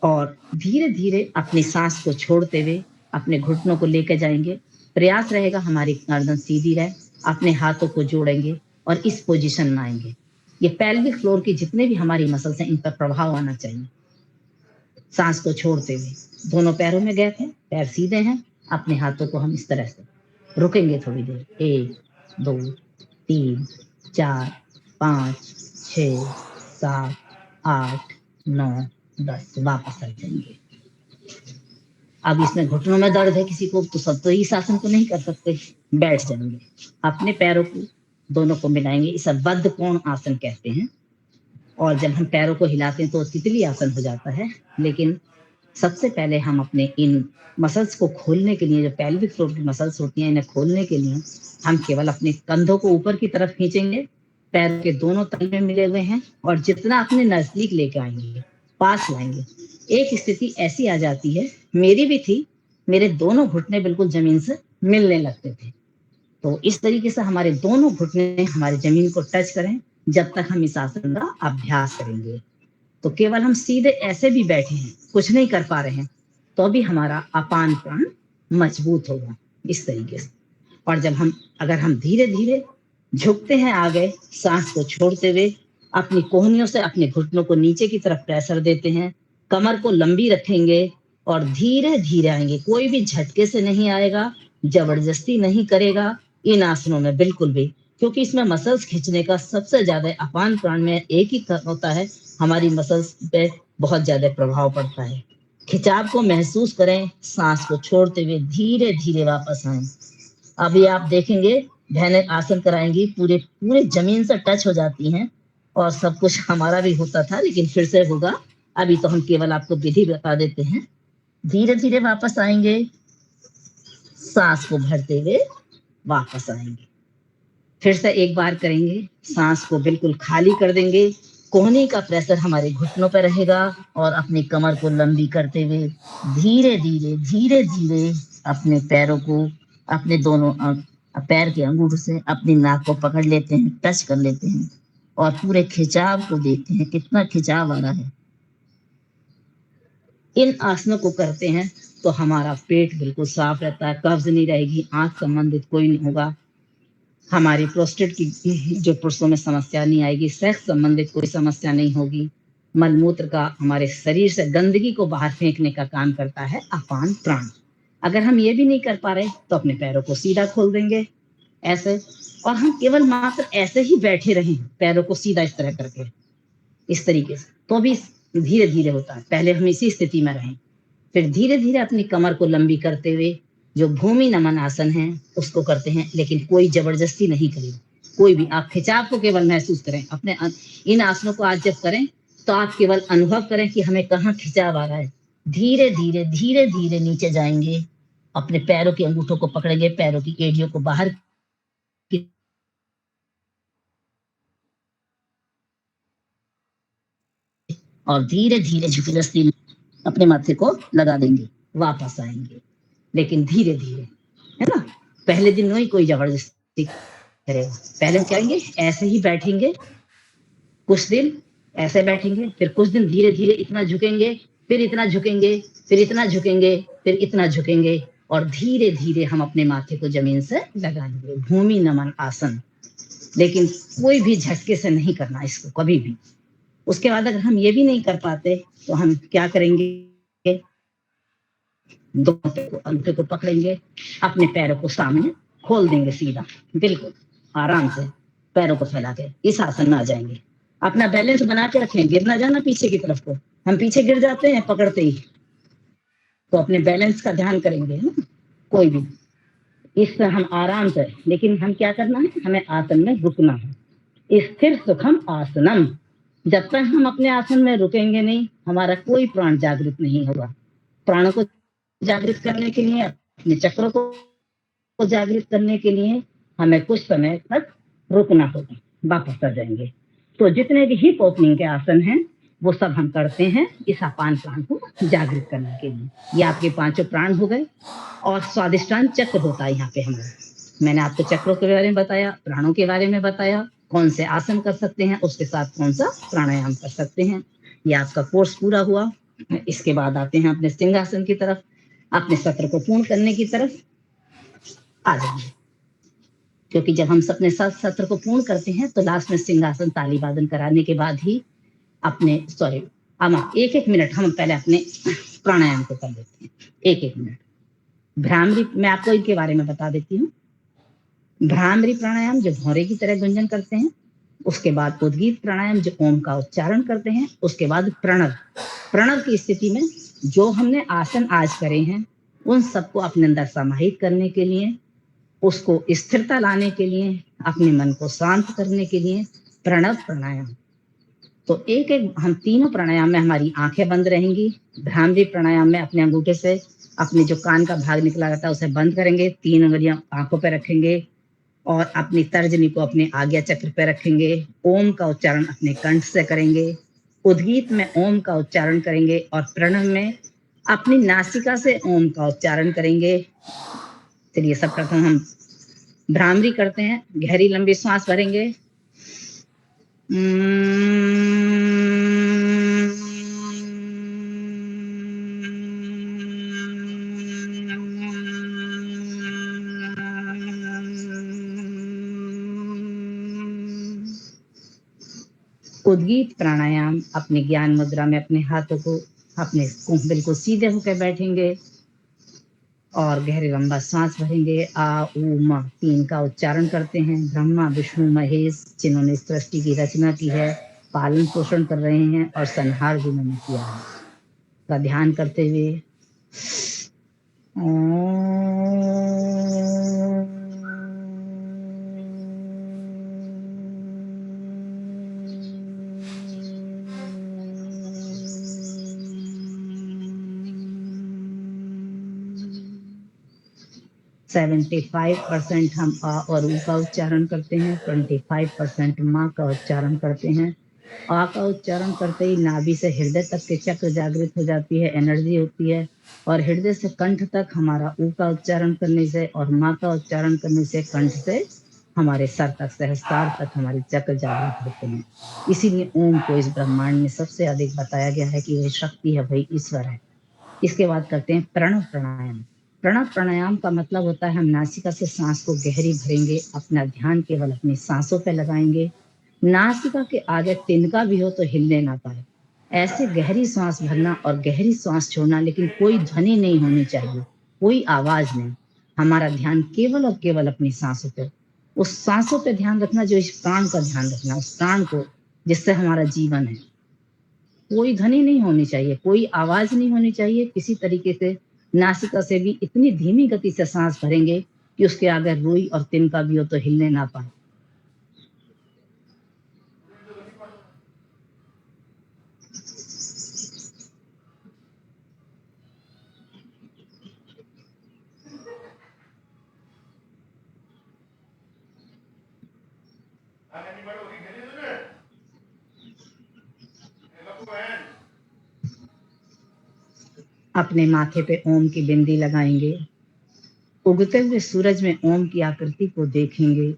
और धीरे धीरे अपनी सांस को छोड़ते हुए अपने घुटनों को लेकर जाएंगे। प्रयास रहेगा हमारी गर्दन सीधी रहे, अपने हाथों को जोड़ेंगे और इस पोजीशन में आएंगे। ये पेल्विक फ्लोर की जितने भी हमारी मसल्स हैं इन पर प्रभाव आना चाहिए। सांस को छोड़ते हुए दोनों पैरों में गैप है, पैर सीधे हैं, अपने हाथों को हम इस तरह से रुकेंगे थोड़ी देर, 1 2 3 4 5 6 7 8 9 10, वापस आ जाएंगे। अब इसमें घुटनों में दर्द है किसी को तो सब तो इस आसन को नहीं कर सकते, बैठ जाएंगे, अपने पैरों को दोनों को मिलाएंगे, इसे बद्ध कोण आसन कहते हैं। और जब हम पैरों को हिलाते हैं तो तितली आसन हो जाता है। लेकिन सबसे पहले हम अपने इन मसल्स को खोलने के लिए, जो पेल्विक फ्लोर की मसल्स होती हैं, इन्हें खोलने के लिए हम केवल अपने कंधों को ऊपर की तरफ खींचेंगे, पैर के दोनों तल में मिले हुए हैं, और जितना अपने नजदीक लेके आएंगे, पास लाएंगे। एक स्थिति ऐसी आ जाती है, मेरी भी थी, मेरे दोनों घुटने बिल्कुल जमीन से मिलने लगते थे। तो इस तरीके से हमारे दोनों घुटने हमारी जमीन को टच करें जब तक हम इस आसन का अभ्यास करेंगे। तो केवल हम सीधे ऐसे भी बैठे हैं, कुछ नहीं कर पा रहे हैं, तो भी हमारा अपान प्राण मजबूत होगा इस तरीके से। और जब अगर हम धीरे धीरे झुकते हैं आगे, सांस को छोड़ते हुए अपनी कोहनियों से अपने घुटनों को नीचे की तरफ प्रेशर देते हैं, कमर को लंबी रखेंगे और धीरे धीरे आएंगे, कोई भी झटके से नहीं आएगा, जबरदस्ती नहीं करेगा इन आसनों में बिल्कुल भी, क्योंकि इसमें मसल्स खींचने का सबसे ज्यादा अपान प्राण में एक ही होता है, हमारी मसल्स पे बहुत ज्यादा प्रभाव पड़ता है। खिंचाव को महसूस करें, सांस को छोड़ते हुए धीरे धीरे वापस आए। अभी आप देखेंगे बहनें आसन कराएंगी, पूरे पूरे जमीन से टच हो जाती हैं और सब कुछ हमारा भी होता था, लेकिन फिर से होगा। अभी तो हम केवल आपको विधि बता देते हैं। धीरे धीरे वापस आएंगे, सांस को भरते हुए वापस आएंगे। फिर से एक बार करेंगे, सांस को बिल्कुल खाली कर देंगे, कोहनी का प्रेशर हमारे घुटनों पर रहेगा और अपनी कमर को लंबी करते हुए धीरे धीरे अपने पैरों को, अपने दोनों पैर के अंगूठों से अपनी नाक को पकड़ लेते हैं, टच कर लेते हैं और पूरे खिंचाव को देखते हैं, कितना खिंचाव आ रहा है। इन आसनों को करते हैं तो हमारा पेट बिल्कुल साफ रहता है, कब्ज नहीं रहेगी, आंख संबंधित कोई नहीं होगा, हमारी प्रोस्टेट की जो पुरुषों में समस्या नहीं आएगी, सेक्स संबंधित कोई समस्या नहीं होगी। मलमूत्र का हमारे शरीर से गंदगी को बाहर फेंकने का काम करता है अपान प्राण। अगर हम ये भी नहीं कर पा रहे तो अपने पैरों को सीधा खोल देंगे ऐसे, और हम केवल मात्र ऐसे ही बैठे रहें, पैरों को सीधा इस तरह करके, इस तरीके से, तो भी धीरे धीरे होता है। पहले हम इसी स्थिति में रहें, फिर धीरे धीरे अपनी कमर को लंबी करते हुए जो भूमि नमन आसन है उसको करते हैं, लेकिन कोई जबरदस्ती नहीं करेगा, कोई भी। आप खिंचाव को केवल महसूस करें अपने। इन आसनों को आज जब करें तो आप केवल अनुभव करें कि हमें कहाँ खिंचाव आ रहा है। धीरे धीरे नीचे जाएंगे, अपने पैरों के अंगूठों को पकड़ेंगे, पैरों की एड़ियों को बाहर की और धीरे धीरे झुकी अपने माथे को लगा देंगे, वापस आएंगे, लेकिन धीरे धीरे, है ना। पहले दिन नहीं कोई जबरदस्ती करेगा, पहले हम कहेंगे ऐसे ही बैठेंगे, कुछ दिन ऐसे बैठेंगे, फिर कुछ दिन धीरे धीरे इतना झुकेंगे, फिर इतना झुकेंगे, फिर इतना झुकेंगे, फिर इतना झुकेंगे और धीरे धीरे हम अपने माथे को जमीन से लगाएंगे। भूमि नमन आसन, लेकिन कोई भी झटके से नहीं करना इसको कभी भी। उसके बाद अगर हम ये भी नहीं कर पाते तो हम क्या करेंगे, दो अंगूठे को पकड़ेंगे, अपने पैरों को सामने खोल देंगे सीधा, बिल्कुल आराम से पैरों को फैला के इस आसन में आ जाएंगे। अपना बैलेंस बना के रखें, गिर ना जाना पीछे की तरफ को। हम पीछे गिर जाते हैं पकड़ते ही, तो अपने बैलेंस का ध्यान करेंगे, है ना, कोई भी। इससे हम आराम से, लेकिन हम क्या करना है, हमें आसन में रुकना है। स्थिर सुखम आसनम, जब तक हम अपने आसन में रुकेंगे नहीं, हमारा कोई प्राण जागृत नहीं होगा। प्राणों को जागृत करने के लिए, अपने चक्रों को जागृत करने के लिए हमें कुछ समय तक रुकना होगा, वापस आ जाएंगे। तो जितने भी हिप ओपनिंग के आसन हैं वो सब हम करते हैं इस अपान प्राण को जागृत करने के लिए। ये आपके पांचों प्राण हो गए और स्वादिष्टान चक्र होता है यहाँ पे हमारा। मैंने आपको चक्रों के बारे में बताया, प्राणों के बारे में बताया, कौन से आसन कर सकते हैं, उसके साथ कौन सा प्राणायाम कर सकते हैं। ये आपका कोर्स पूरा हुआ। इसके बाद आते हैं अपने सिंहासन की तरफ, अपने सत्र को पूर्ण करने की तरफ आ जाएंगे, क्योंकि जब हम अपने सत्र को पूर्ण करते हैं तो लास्ट में सिंहासन ताली वादन कराने के बाद ही अपने एक मिनट हम पहले अपने प्राणायाम को कर लेते हैं। एक मिनट भ्रामरी, मैं आपको इनके बारे में बता देती हूँ। भ्रामरी प्राणायाम जो भौरे की तरह गुंजन करते हैं, उसके बाद उद्गीत प्राणायाम जो ओम का उच्चारण करते हैं, उसके बाद प्रणव की स्थिति में जो हमने आसन आज करे हैं उन सबको अपने अंदर समाहित करने के लिए, उसको स्थिरता लाने के लिए, अपने मन को शांत करने के लिए प्रणव प्राणायाम। तो एक हम तीनों प्राणायाम में हमारी आंखें बंद रहेंगी। भ्रामरी प्राणायाम में अपने अंगूठे से अपने जो कान का भाग निकला रहता है उसे बंद करेंगे, 3 उंगलियां आंखों पर रखेंगे और अपनी तर्जनी को अपने आज्ञा चक्र पर रखेंगे। ओम का उच्चारण अपने कंठ से करेंगे। उद्गीत में ओम का उच्चारण करेंगे और प्रणव में अपनी नासिका से ओम का उच्चारण करेंगे। चलिए सब प्रथम हम भ्रामरी करते हैं। गहरी लंबी सांस भरेंगे, उद्गीत प्राणायाम अपने ज्ञान मुद्रा में अपने हाथों को अपने बिल्कुल सीधे होकर बैठेंगे और गहरे लंबा सांस भरेंगे। आ ऊ म 3 का उच्चारण करते हैं। ब्रह्मा विष्णु महेश जिन्होंने सृष्टि की रचना की है पालन पोषण कर रहे हैं और संहार भी मैंने किया है। का ध्यान करते हुए ओम 75% हम आ और ऊ का उच्चारण करते हैं, 25% माँ का उच्चारण करते हैं। आ का उच्चारण करते ही नाभि से हृदय तक के चक्र जागृत हो जाती है, एनर्जी होती है, और हृदय से कंठ तक हमारा ऊ का उच्चारण करने से और माँ का उच्चारण करने से कंठ से हमारे सर तक, सहस्त्रार तक हमारे चक्र जागृत होते हैं। इसीलिए ओम को इस ब्रह्मांड में सबसे अधिक बताया गया है कि वह शक्ति है, वही ईश्वर है। इसके बाद करते हैं प्रणव प्राणायाम। प्रणव प्राणायाम का मतलब होता है हम नासिका से सांस को गहरी भरेंगे, अपना ध्यान केवल अपनी सांसों पर लगाएंगे। नासिका के आगे तिनका भी हो तो हिलने ना पाए, ऐसे गहरी सांस भरना और गहरी सांस छोड़ना, लेकिन कोई ध्वनि नहीं होनी चाहिए, कोई आवाज नहीं। हमारा ध्यान केवल और केवल अपनी सांसों पर, उस सांसों पर ध्यान रखना जो इस प्राण का ध्यान रखना, उस प्राण को जिससे हमारा जीवन है। कोई ध्वनि नहीं होनी चाहिए, कोई आवाज नहीं होनी चाहिए किसी तरीके से। नासिका से भी इतनी धीमी गति से सांस भरेंगे कि उसके आगे रुई और तिनका भी हो तो हिलने ना पाए। अपने माथे पे ओम की बिंदी लगाएंगे, उगते हुए सूरज में ओम की आकृति को देखेंगे,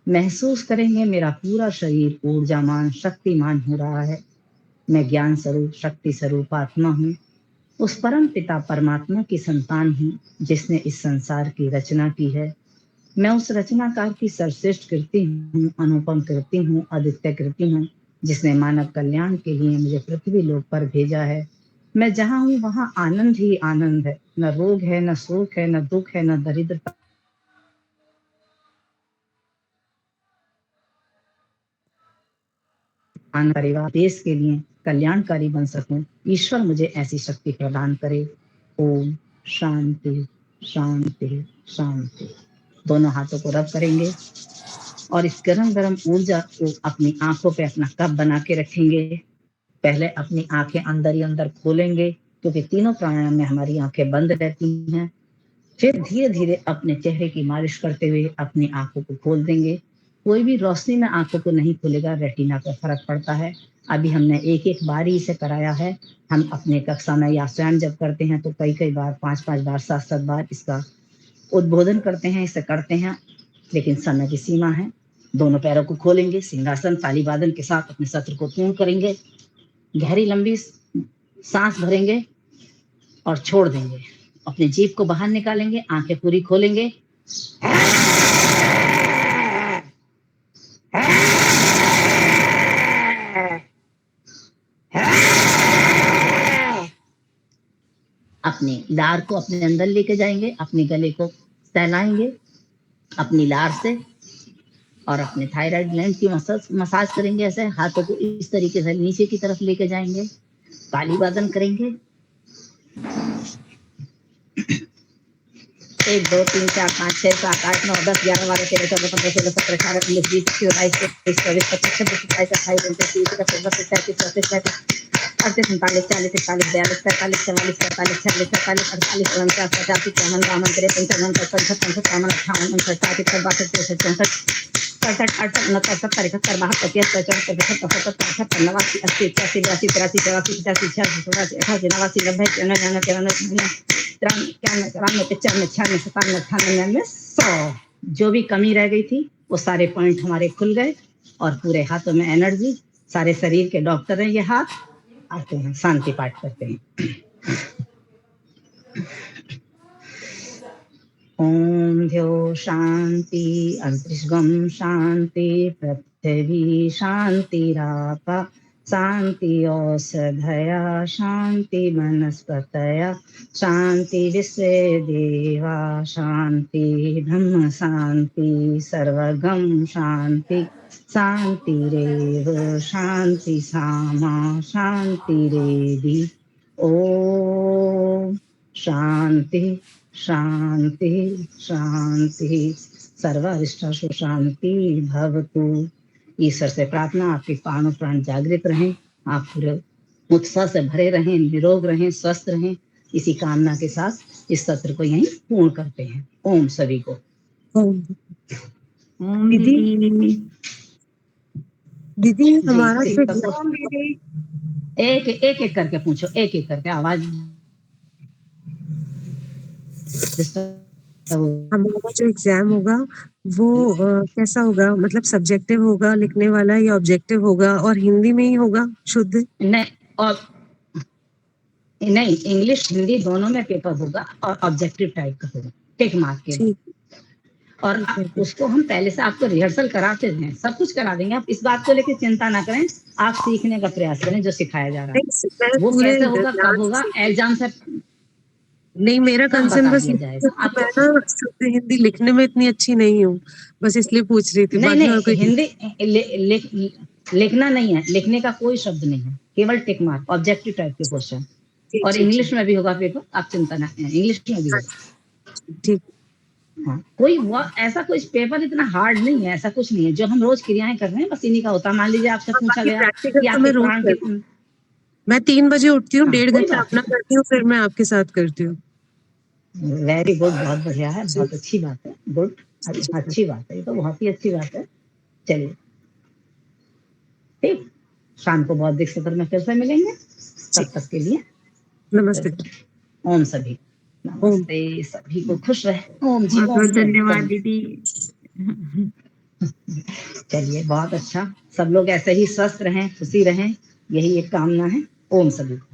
महसूस करेंगे मेरा पूरा शरीर ऊर्जामान शक्तिमान हो रहा है। मैं ज्ञान स्वरूप शक्ति स्वरूप आत्मा हूँ, उस परम पिता परमात्मा की संतान हूँ जिसने इस संसार की रचना की है। मैं उस रचनाकार की सर्वश्रेष्ठ कृति हूँ, अनुपम कृति हूँ, अद्वितीय कृति हूँ, जिसने मानव कल्याण के लिए मुझे पृथ्वी लोक पर भेजा है। मैं जहाँ हूँ वहाँ आनंद ही आनंद है, न रोग है, न शोक है, न दुख है, न दरिद्रता। परिवार देश के लिए कल्याणकारी बन सकूं, ईश्वर मुझे ऐसी शक्ति प्रदान करे। ओम शांति शांति शांति। दोनों हाथों को रब करेंगे और इस गरम गरम ऊर्जा को अपनी आंखों पे अपना कप बना के रखेंगे। पहले अपनी आंखें अंदर ही अंदर खोलेंगे, क्योंकि तीनों प्राणायाम में हमारी आंखें बंद रहती हैं। फिर धीरे धीरे अपने चेहरे की मालिश करते हुए अपनी आंखों को खोल देंगे। कोई भी रोशनी में आंखों को नहीं खोलेगा, रेटिना पर फर्क पड़ता है। अभी हमने एक एक बार ही इसे कराया है। हम अपने कक्षा में या स्वयं जब करते हैं तो कई कई बार, 5-5 बार, 7-7 बार इसका उद्बोधन करते हैं, इसे करते हैं, लेकिन समय की सीमा है। दोनों पैरों को खोलेंगे, सिंहासन ताली वादन के साथ अपने सत्र को पूर्ण करेंगे, गहरी लंबी सांस भरेंगे और छोड़ देंगे। अपने जीभ को बाहर निकालेंगे, आंखें पूरी खोलेंगे। अपनी लार को अपने अंदर लेके जाएंगे, अपने गले को सहलाएंगे अपनी लार से और अपने थायराइड ग्लैंड की मसाज करेंगे। ऐसे हाथों को इस तरीके से नीचे की तरफ लेके जाएंगे, ताली वादन करेंगे। 1 2 3 4 5 6 7 8 9 10 11 12 13 14 15 16 17 18 19 20 21 22 23 24 25 26 27 28 29 30 31 32 33 34 38 39 40 41 42 43 44 45 46 47 48 49 50 51 52 53 54 55 56 57 58 59 60 61 62 63 64 67 68 69 70 71 72 73 74 75 76 87 88 89 80 81 82 83 84 85 86 87 88 89 90 91 93 100। जो भी कमी रह गई थी वो सारे पॉइंट हमारे खुल गए और पूरे हाथों में एनर्जी। सारे शरीर के डॉक्टर हैं ये हाथ। आते हैं, शांति पाठ करते हैं। ओम द्यो शांति, अंतरिक्षगम शांति, पृथ्वी शांतिराप, शांति औषधया शांति वनस्पतया शांति विश्वे देवा शांति ब्रह्म शांति सर्वगम शांति शांतिरेव शांति सामा शांतिरेधि ओम शांति शांति शांति सर्वारिष्टाशु शांति भवतु। ईश्वर से प्रार्थना आपके प्राण जागृत रहें, आप पूरे उत्साह से भरे रहें, निरोग रहें, स्वस्थ रहें। इसी कामना के साथ इस सत्र को यहीं पूर्ण करते हैं। ओम सभी को। ओम ओम दीदी दीदी। दीदी जी, हमारा जो किसका कुछ- एक एक करके पूछो, एक एक करके आवाज हमारा जो एग्जाम होगा वो कैसा होगा, मतलब सब्जेक्टिव होगा लिखने वाला या ऑब्जेक्टिव होगा, और हिंदी में ही होगा शुद्ध? नहीं, और नहीं, इंग्लिश हिंदी दोनों में पेपर होगा और ऑब्जेक्टिव टाइप का होगा, टिक मार्क के। ठीक और ठीक है। उसको हम पहले से आपको रिहर्सल कराते हैं, सब कुछ करा देंगे। आप इस बात को लेकर चिंता ना करें, आप सीखने का प्रयास करें जो सिखाया जा रहा नहीं, मैं है। वो पूरे कैसे होगा, ध्यान कब होगा, से- एग्जाम से नहीं, मेरा सब कंसर्न बता बस दिया ये जाएगा है कि आपको। मैं ना शुद्ध हिंदी लिखने में इतनी अच्छी नहीं हूँ, बस इसलिए पूछ रही थी। नहीं बाकी और नहीं, कोई हिंदी लिखना नहीं है, लिखने का कोई शब्द नहीं है, केवल टिक मार्क, ऑब्जेक्टिव टाइप के क्वेश्चन। ठीक और ठीक इंग्लिश में भी होगा पेपर, आप चिंता ना करें, इंग्लिश में भी होगा। ठीक। हाँ, कोई ऐसा कोई पेपर इतना हार्ड नहीं है, ऐसा कुछ नहीं है। जो हम रोज क्रियाएं कर रहे हैं बस इन्हीं का होता है। मान लीजिए आपसे पूछा बाकी गया प्रैक्टिकल कि तो आपके मैं रोज प्राण करती हूँ। के, मैं 3 बजे उठती हूँ, हाँ 1.5 कोई घंटा बात अपना करती हूँ, फिर मैं आपके साथ करती हूँ। नहीं, वेरी गुड, बहुत बढ़िया है, जी बहुत अच्छी बात है, गुड, जी अच्छी बात है, ये तो बहुत ही अच्छी बात है। चलिए ठीक, शाम को बहुत देर सत्र में फिर से मिलेंगे, जी। तब तक के लिए नमस्ते। ओम सभी, ओम। नमस्ते, सभी को खुश रहे। ओम जी, बहुत ओम बहुत जय, धन्यवाद ओम। दीदी। चलिए बहुत अच्छा, सब लोग ऐसे ही स्वस्थ रहें, खुशी रहें, यही एक कामना है। ओम सभी।